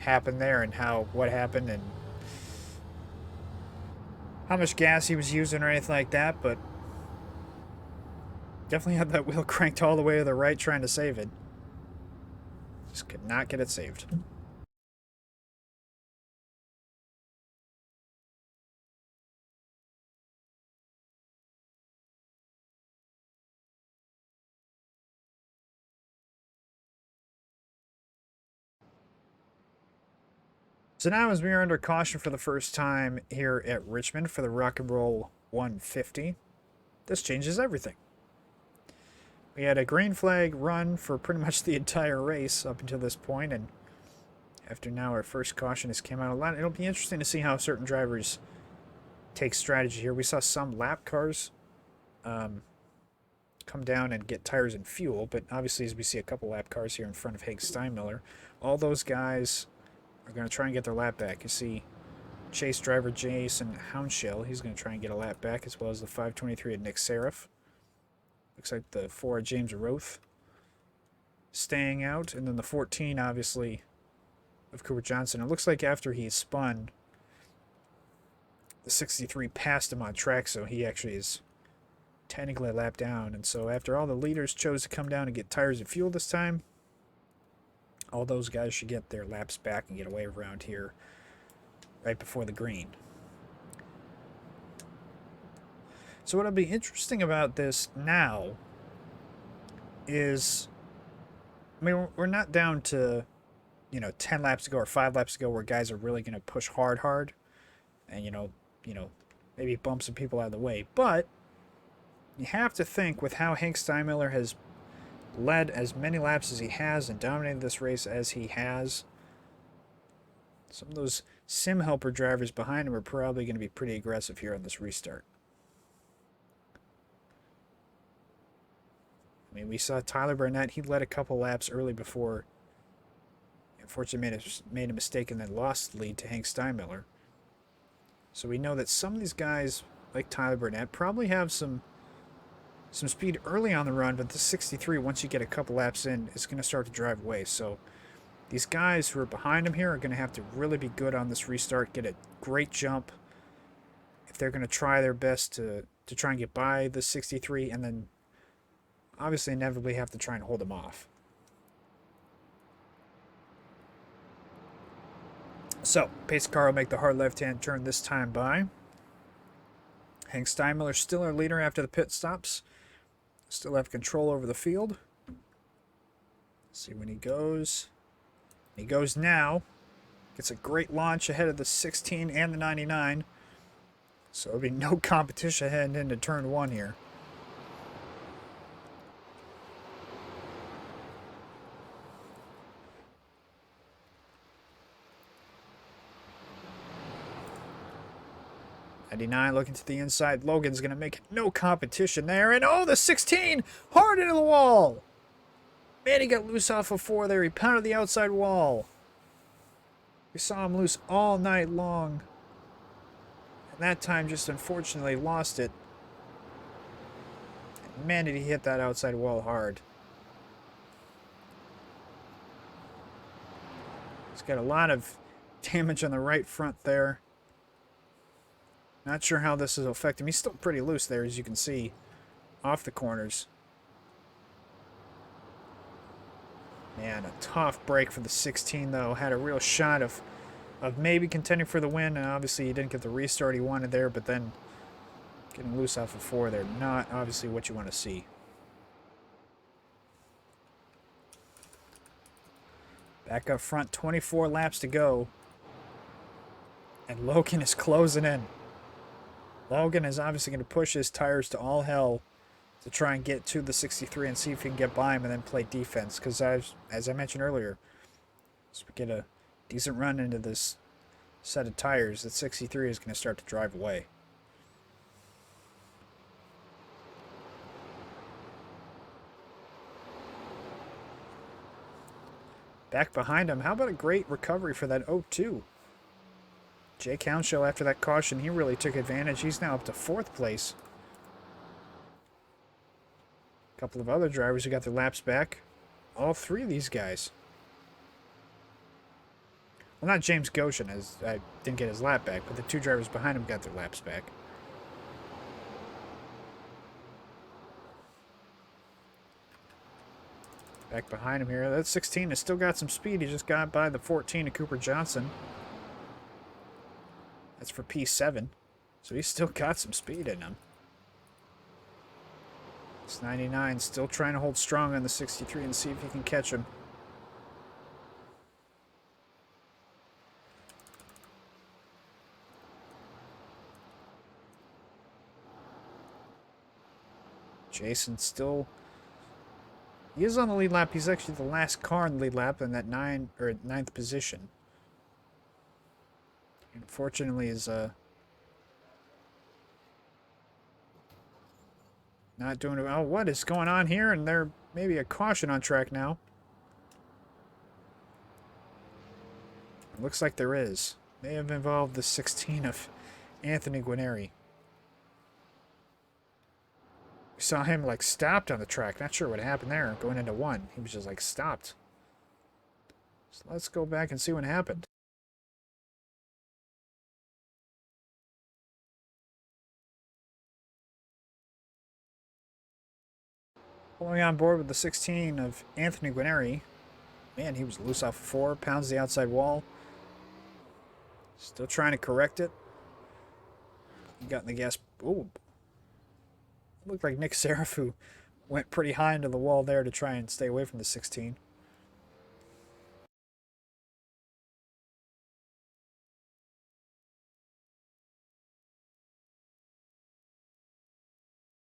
[SPEAKER 2] happened there and what happened and how much gas he was using or anything like that, but definitely had that wheel cranked all the way to the right trying to save it. Just could not get it saved. So now as we are under caution for the first time here at Richmond for the Rock and Roll 150, this changes everything. We had a green flag run for pretty much the entire race up until this point, and after now our first caution has came out a lot. It'll be interesting to see how certain drivers take strategy here. We saw some lap cars come down and get tires and fuel, but obviously as we see a couple lap cars here in front of Haig Steinmiller, all those guys are going to try and get their lap back. You see Chase driver Jason Hounshell, he's going to try and get a lap back, as well as the 523 of Nick Seraph. Looks like the 4 of James Roth staying out, and then the 14, obviously, of Cooper Johnson. It looks like after he spun, the 63 passed him on track, so he actually is technically a lap down. And so after all the leaders chose to come down and get tires and fuel this time, all those guys should get their laps back and get away around here right before the green. So what'll be interesting about this now is, I mean, we're not down to, 10 laps to go or 5 laps to go where guys are really going to push hard and, maybe bump some people out of the way. But you have to think with how Hank Steinmiller has led as many laps as he has and dominated this race as he has, some of those sim helper drivers behind him are probably going to be pretty aggressive here on this restart. I mean, we saw Tyler Barnett. He led a couple laps early before, unfortunately, made a mistake and then lost the lead to Hank Steinmiller. So we know that some of these guys, like Tyler Barnett, probably have some speed early on the run, but the 63, once you get a couple laps in, is going to start to drive away. So these guys who are behind him here are going to have to really be good on this restart, get a great jump if they're going to try their best to try and get by the 63, and then obviously inevitably have to try and hold him off. So, pace car will make the hard left-hand turn this time by. Hank Steinmiller still our leader after the pit stops. Still have control over the field. Let's see when he goes. He goes now. Gets a great launch ahead of the 16 and the 99. So there'll be no competition heading into turn 1 here. Looking to the inside. Logan's going to make no competition there. And oh, the 16 hard into the wall. Man, he got loose off of 4 there. He pounded the outside wall. We saw him loose all night long. And that time just unfortunately lost it. And man, did he hit that outside wall hard. He's got a lot of damage on the right front there. Not sure how this is affecting him. He's still pretty loose there, as you can see, off the corners. Man, a tough break for the 16, though. Had a real shot of maybe contending for the win, and obviously he didn't get the restart he wanted there, but then getting loose off of 4 there, not obviously what you want to see. Back up front, 24 laps to go. And Logan is closing in. Logan is obviously going to push his tires to all hell to try and get to the 63 and see if he can get by him and then play defense. Because as I mentioned earlier, as we get a decent run into this set of tires, the 63 is going to start to drive away. Back behind him, how about a great recovery for that 0-2? Jake Hounshell, after that caution, he really took advantage. He's now up to 4th place. A couple of other drivers who got their laps back. All 3 of these guys. Well, not James Goshen, as I didn't get his lap back, but the 2 drivers behind him got their laps back. Back behind him here. That 16 has still got some speed. He just got by the 14 of Cooper Johnson. That's for P7. So he's still got some speed in him. This 99 still trying to hold strong on the 63 and see if he can catch him. Jason still... He is on the lead lap. He's actually the last car in the lead lap in that ninth position. Unfortunately, is not doing it. Oh, what is going on here? And there may be a caution on track now. It looks like there is. May have involved the 16 of Anthony Guarnieri. We saw him like stopped on the track. Not sure what happened there going into one. He was just like stopped. So let's go back and see what happened. Pulling on board with the 16 of Anthony Guarnieri. Man, he was loose off of 4. Pounds the outside wall. Still trying to correct it. He got in the gas. Ooh. Looked like Nick Serafu went pretty high into the wall there to try and stay away from the 16.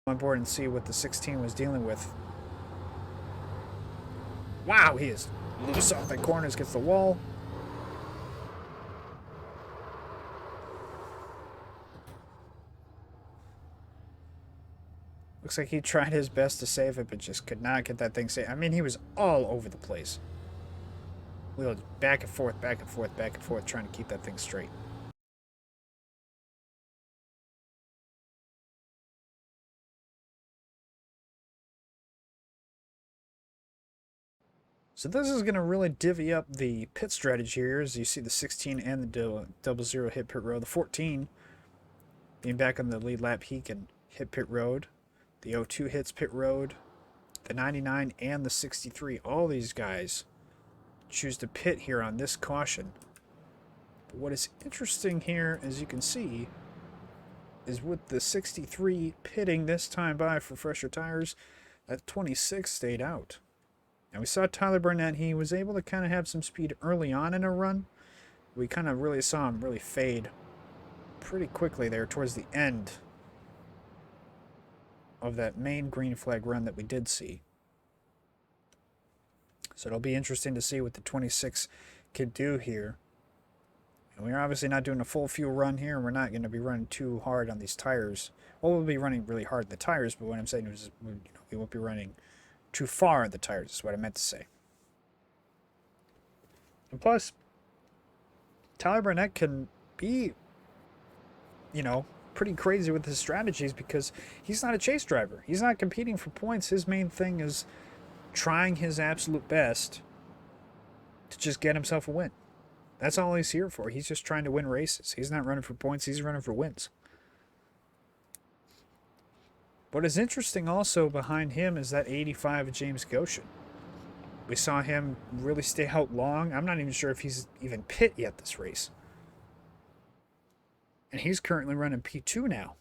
[SPEAKER 2] On board and see what the 16 was dealing with. Wow, he is loose off the corners, gets the wall. Looks like he tried his best to save it, but just could not get that thing saved. I mean, he was all over the place. Wheeled back and forth, back and forth, back and forth, trying to keep that thing straight. So this is going to really divvy up the pit strategy here, as you see the 16 and the 00 hit pit road. The 14, being back on the lead lap, he can hit pit road. The 02 hits pit road. The 99 and the 63, all these guys choose to pit here on this caution. But what is interesting here, as you can see, is with the 63 pitting this time by for fresher tires, that 26 stayed out. Now we saw Tyler Burnett, he was able to kind of have some speed early on in a run. We kind of really saw him really fade pretty quickly there towards the end of that main green flag run that we did see. So it'll be interesting to see what the 26 can do here. And we're obviously not doing a full fuel run here, and we're not going to be running too hard on these tires. Well, we'll be running really hard on the tires, but what I'm saying is we won't be running too far on the tires, is what I meant to say. And plus, Tyler Burnett can be, you know, pretty crazy with his strategies because he's not a chase driver. He's not competing for points. His main thing is trying his absolute best to just get himself a win. That's all he's here for. He's just trying to win races. He's not running for points. He's running for wins. What is interesting also behind him is that 85 of James Goshen. We saw him really stay out long. I'm not even sure if he's even pit yet this race. And he's currently running P2 now,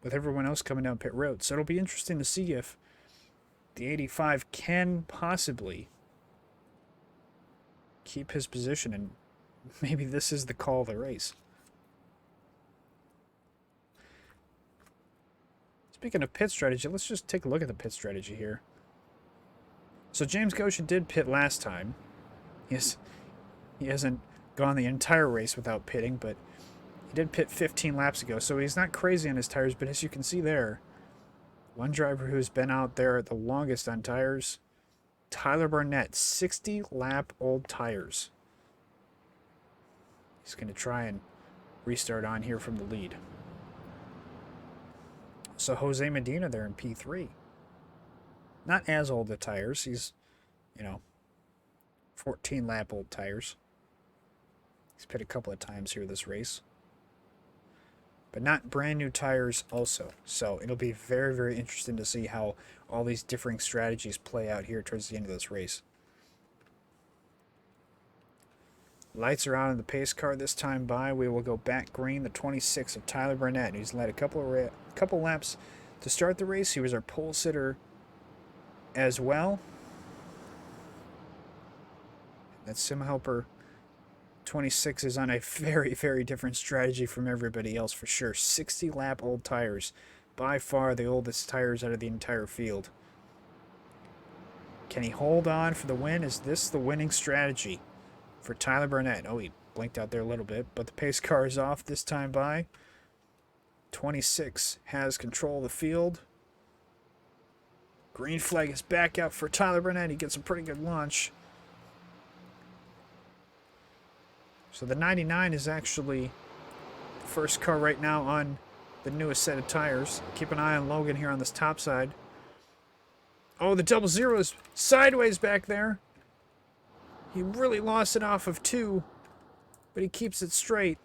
[SPEAKER 2] with everyone else coming down pit road. So it'll be interesting to see if the 85 can possibly keep his position, and maybe this is the call of the race. Speaking of pit strategy, let's just take a look at the pit strategy here. So James Goshen did pit last time. He hasn't gone the entire race without pitting, but he did pit 15 laps ago, so he's not crazy on his tires. But as you can see there, one driver who's been out there the longest on tires, Tyler Burnett, 60-lap-old tires. He's going to try and restart on here from the lead. So Jose Medina there in P3. Not as old the tires. He's, 14-lap-old tires. He's pit a couple of times here this race. but not brand new tires also. So it'll be very, very interesting to see how all these differing strategies play out here towards the end of this race. Lights are on in the pace car this time by. We will go back green, the 26 of Tyler Burnett. He's led a couple laps to start the race. He was our pole sitter as well. That Sim Helper 26 is on a very, very different strategy from everybody else for sure. 60 lap old tires. By far the oldest tires out of the entire field. Can he hold on for the win? Is this the winning strategy for Tyler Burnett? Oh, he blinked out there a little bit, but the pace car is off this time by. 26 has control of the field. Green flag is back out for Tyler Burnett. He gets a pretty good launch. So the 99 is actually the first car right now on the newest set of tires. Keep an eye on Logan here on this top side. Oh, the 00 is sideways back there. He really lost it off of 2, but he keeps it straight.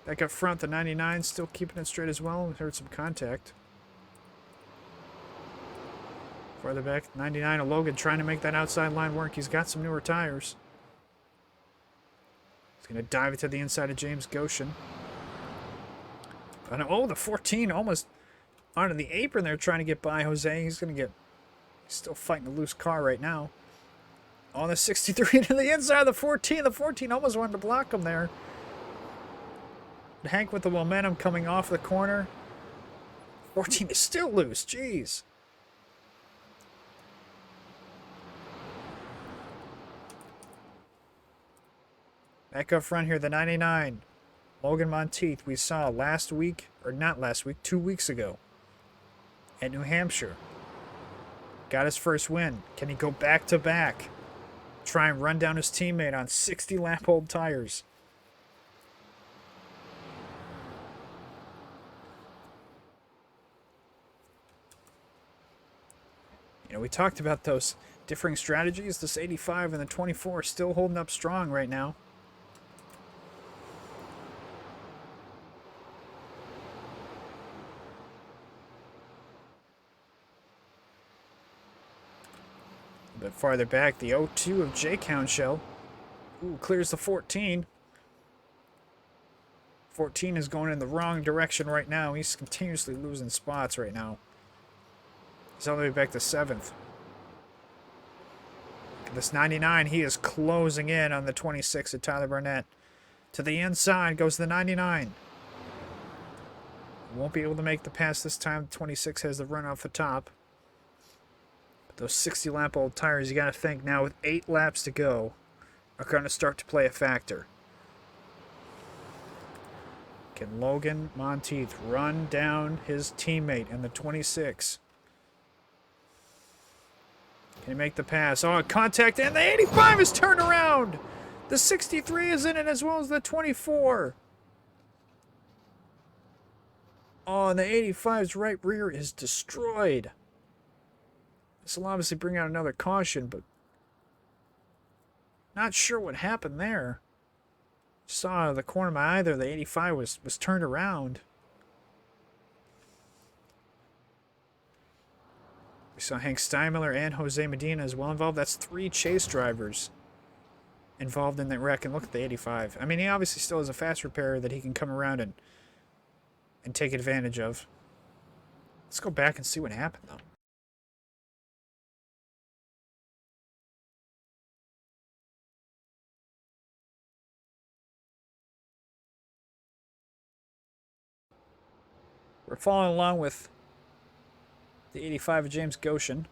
[SPEAKER 2] Back up front, the 99 still keeping it straight as well. We heard some contact. Farther back, 99 of Logan trying to make that outside line work. He's got some newer tires. He's going to dive it to the inside of James Goshen. Oh, the 14 almost onto the apron there trying to get by Jose. He's still fighting a loose car right now. On the 63 to the inside of the 14. The 14 almost wanted to block him there. But Hank with the momentum coming off the corner. 14 is still loose. Jeez. Back up front here, the 99. Logan Monteith, we saw last week, or not last week, 2 weeks ago at New Hampshire. Got his first win. Can he go back to back? Try and run down his teammate on 60 lap old tires. You know, we talked about those differing strategies. This 85 and the 24 are still holding up strong right now. A bit farther back, the 02 of J. Cownshell. Ooh, clears the 14. 14 is going in the wrong direction right now. He's continuously losing spots right now. He's all the way back to 7th. This 99, he is closing in on the 26 of Tyler Burnett. To the inside goes the 99. Won't be able to make the pass this time. 26 has the run off the top. Those 60 lap old tires, you got to think now with 8 laps to go, are going to start to play a factor. Can Logan Monteith run down his teammate in the 26? Can he make the pass? Oh, contact, and the 85 is turned around! The 63 is in it as well as the 24. Oh, and the 85's right rear is destroyed. This will obviously bring out another caution, but not sure what happened there. Saw out of the corner of my eye there, the 85 was turned around. We saw Hank Steinmiller and Jose Medina as well involved. That's 3 chase drivers involved in that wreck. And look at the 85. I mean, he obviously still has a fast repairer that he can come around and take advantage of. Let's go back and see what happened, though. We're following along with the 85 of James Goshen.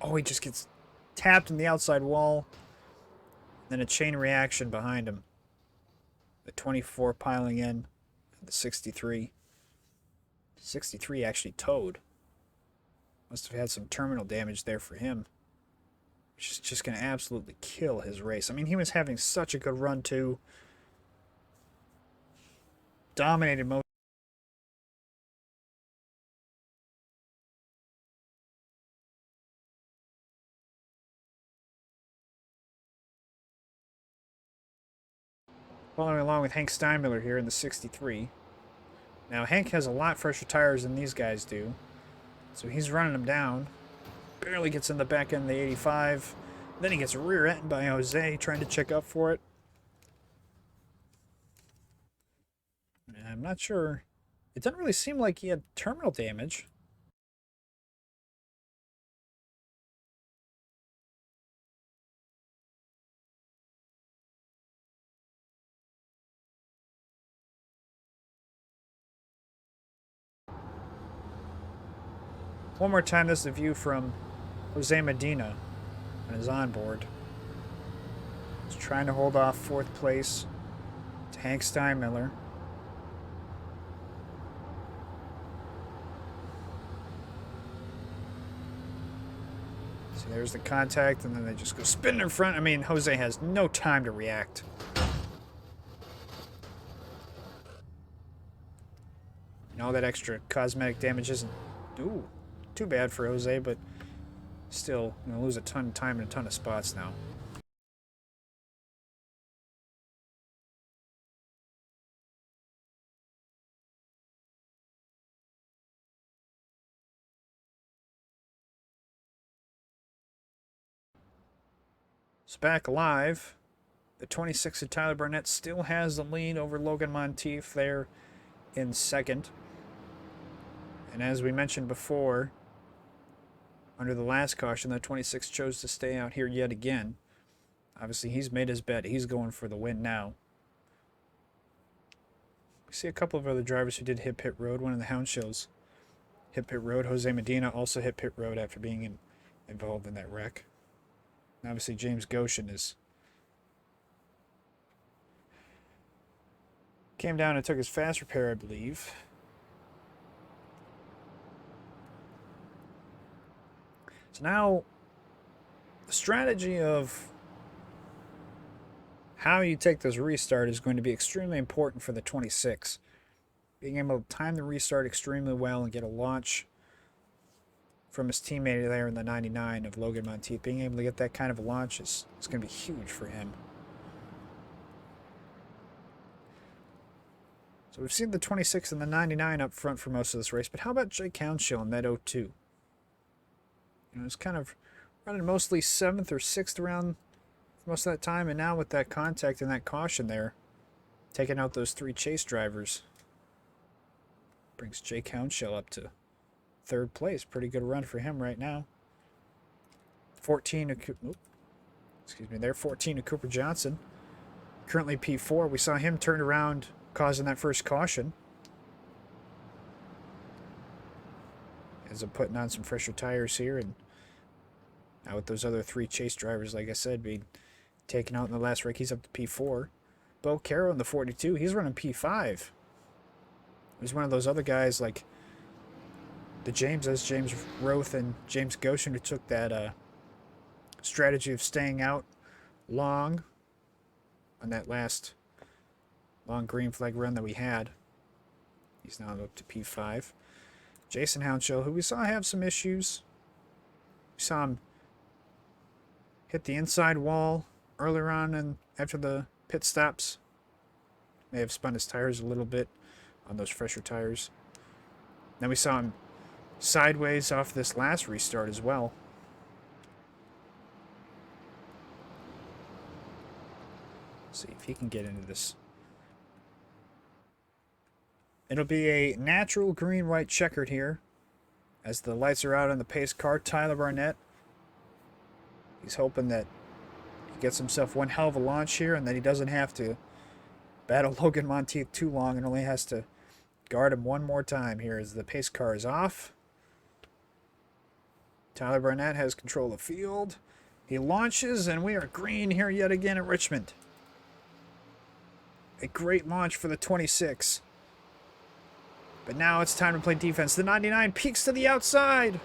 [SPEAKER 2] Oh, he just gets tapped in the outside wall. Then a chain reaction behind him. The 24 piling in. The 63. 63 actually towed. Must have had some terminal damage there for him. Which is just going to absolutely kill his race. I mean, he was having such a good run, too. Dominated most. Following along with Hank Steinmiller here in the 63. Now, Hank has a lot fresher tires than these guys do, so he's running them down. Barely gets in the back end of the 85. Then he gets rear-ended by Jose trying to check up for it. And I'm not sure. It doesn't really seem like he had terminal damage. One more time, this is a view from Jose Medina on his onboard. He's trying to hold off 4th place to Hank Steinmiller. See, there's the contact, and then they just go spinning in front. I mean, Jose has no time to react. And all that extra cosmetic damage isn't too bad for Jose, but still, going to lose a ton of time and a ton of spots now. So back alive, the 26 of Tyler Barnett still has the lead over Logan Monteith there in 2nd. And as we mentioned before, under the last caution, the 26 chose to stay out here yet again. Obviously, he's made his bet. He's going for the win now. We see a couple of other drivers who did hit pit road. One of the Hound Shows hit pit road. Jose Medina also hit pit road after being involved in that wreck. And obviously, James Goshen came down and took his fast repair, I believe. So now, the strategy of how you take this restart is going to be extremely important for the 26. Being able to time the restart extremely well and get a launch from his teammate there in the 99 of Logan Monteith. Being able to get that kind of a launch is going to be huge for him. So we've seen the 26 and the 99 up front for most of this race, but how about Jake Hounshill in that 02? You know, it's kind of running mostly 7th or 6th around most of that time, and now with that contact and that caution there, taking out those 3 chase drivers, brings Jake Hounshill up to 3rd place. Pretty good run for him right now. 14 of Cooper Johnson, currently P4. We saw him turn around, causing that first caution. Ends up putting on some fresher tires here, and now with those other 3 chase drivers, like I said, being taken out in the last wreck, he's up to P4. Bo Caro in the 42, he's running P5. He's one of those other guys like the James Roth and James Goshen who took that strategy of staying out long on that last long green flag run that we had. He's now up to P5. Jason Hounshill, who we saw have some issues. We saw him hit the inside wall earlier on and after the pit stops. May have spun his tires a little bit on those fresher tires. Then we saw him sideways off this last restart as well. Let's see if he can get into this. It'll be a natural green-white checkered here as the lights are out on the pace car. Tyler Barnett, he's hoping that he gets himself one hell of a launch here and that he doesn't have to battle Logan Monteith too long and only has to guard him one more time here as the pace car is off. Tyler Barnett has control of the field. He launches, and we are green here yet again at Richmond. A great launch for the 26. But now it's time to play defense. The 99 peeks to the outside.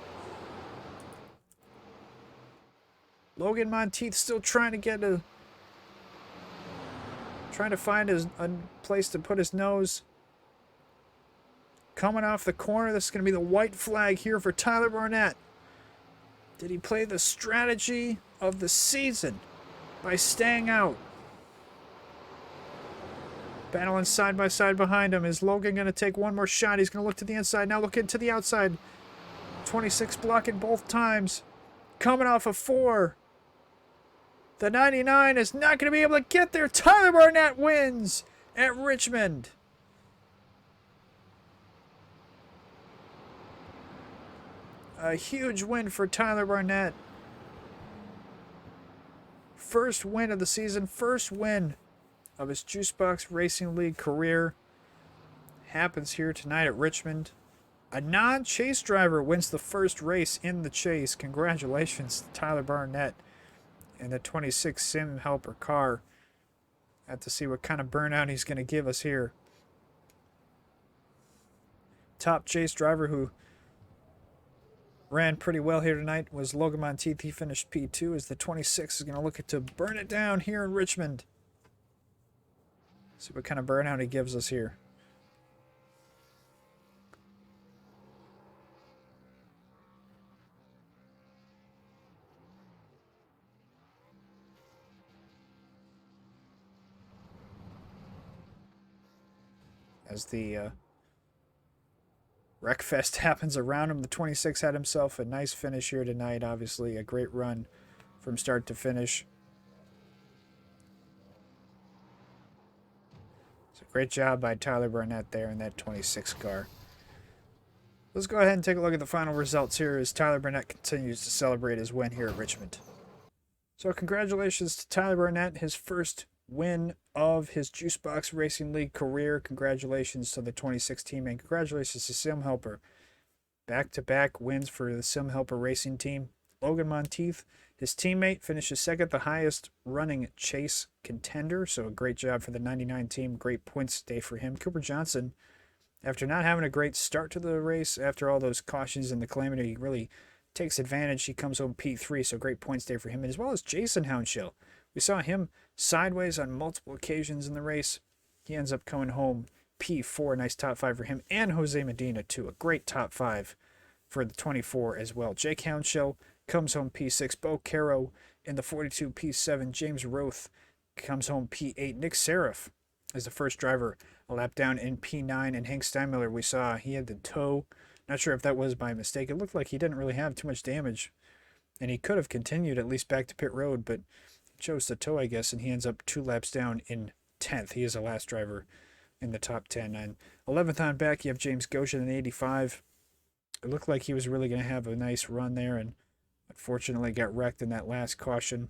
[SPEAKER 2] Logan Monteith still trying to find a place to put his nose. Coming off the corner, this is going to be the white flag here for Tyler Barnett. Did he play the strategy of the season by staying out? Battling side by side behind him. Is Logan going to take one more shot? He's going to look to the inside. Now looking to the outside. 26 blocking both times. Coming off of 4. The 99 is not going to be able to get there. Tyler Barnett wins at Richmond. A huge win for Tyler Barnett. First win of the season. First win of his Juicebox Racing League career. Happens here tonight at Richmond. A non-chase driver wins the first race in the chase. Congratulations to Tyler Barnett and the 26 Sim Helper car. Have to see what kind of burnout he's going to give us here. Top chase driver who ran pretty well here tonight was Logan Monteith. He finished P2 as the 26 is going to look to burn it down here in Richmond. See what kind of burnout he gives us here. As the Wreckfest happens around him, the 26 had himself a nice finish here tonight. Obviously, a great run from start to finish. It's a great job by Tyler Barnett there in that 26 car. Let's go ahead and take a look at the final results here as Tyler Barnett continues to celebrate his win here at Richmond. So congratulations to Tyler Barnett, his first win of his Juicebox Racing League career. Congratulations to the 26 team, and congratulations to Sim Helper. Back-to-back wins for the Sim Helper Racing team. Logan Monteith, his teammate, finishes second, the highest running chase contender. So a great job for the 99 team. Great points day for him. Cooper Johnson, after not having a great start to the race, after all those cautions and the calamity, he really takes advantage. He comes home P3, so great points day for him. And as well as Jason Hounshill. We saw him sideways on multiple occasions in the race. He ends up coming home P4. Nice top 5 for him. And Jose Medina, too. A great top 5 for the 24 as well. Jake Hounshill comes home P6. Bo Caro in the 42 P7. James Roth comes home P8. Nick Seraph is the first driver a lap down in P9. And Hank Steinmiller, we saw he had the toe. Not sure if that was by mistake. It looked like he didn't really have too much damage. And he could have continued at least back to pit road, but chose to tow, I guess, and he ends up 2 laps down in 10th. He is the last driver in the top 10. And 11th on back, you have James Goshen in 85. It looked like he was really going to have a nice run there, and unfortunately got wrecked in that last caution.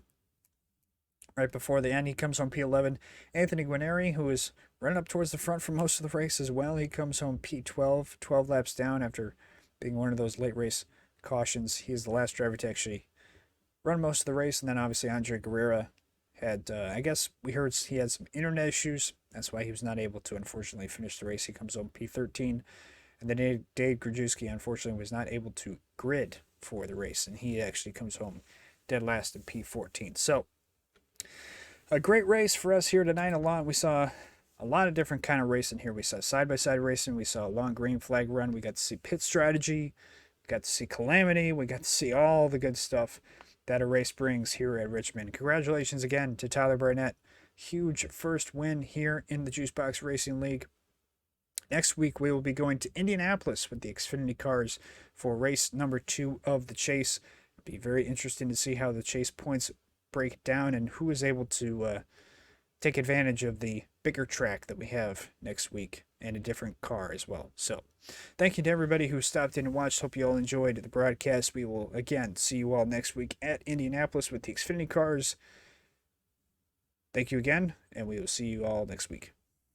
[SPEAKER 2] Right before the end, he comes home P11. Anthony Guarneri, who is running up towards the front for most of the race as well, he comes home P12, 12 laps down after being one of those late race cautions. He is the last driver to actually run most of the race. And then obviously Andre Guerrera had, I guess we heard he had some internet issues. That's why he was not able to, unfortunately, finish the race. He comes home P13. And then Dave Grajewski, unfortunately, was not able to grid for the race. And he actually comes home dead last in P14. So a great race for us here tonight. We saw a lot of different kind of racing here. We saw side-by-side racing. We saw a long green flag run. We got to see pit strategy. We got to see calamity. We got to see all the good stuff that a race brings here at Richmond. Congratulations again to Tyler Barnett. Huge first win here in the Juicebox Racing League. Next week, we will be going to Indianapolis with the Xfinity cars for race number 2 of the chase. It'll be very interesting to see how the chase points break down and who is able to take advantage of the bigger track that we have next week and a different car as well. So thank you to everybody who stopped in and watched. Hope you all enjoyed the broadcast. We will again see you all next week at Indianapolis with the Xfinity cars. Thank you again, and we will see you all next week.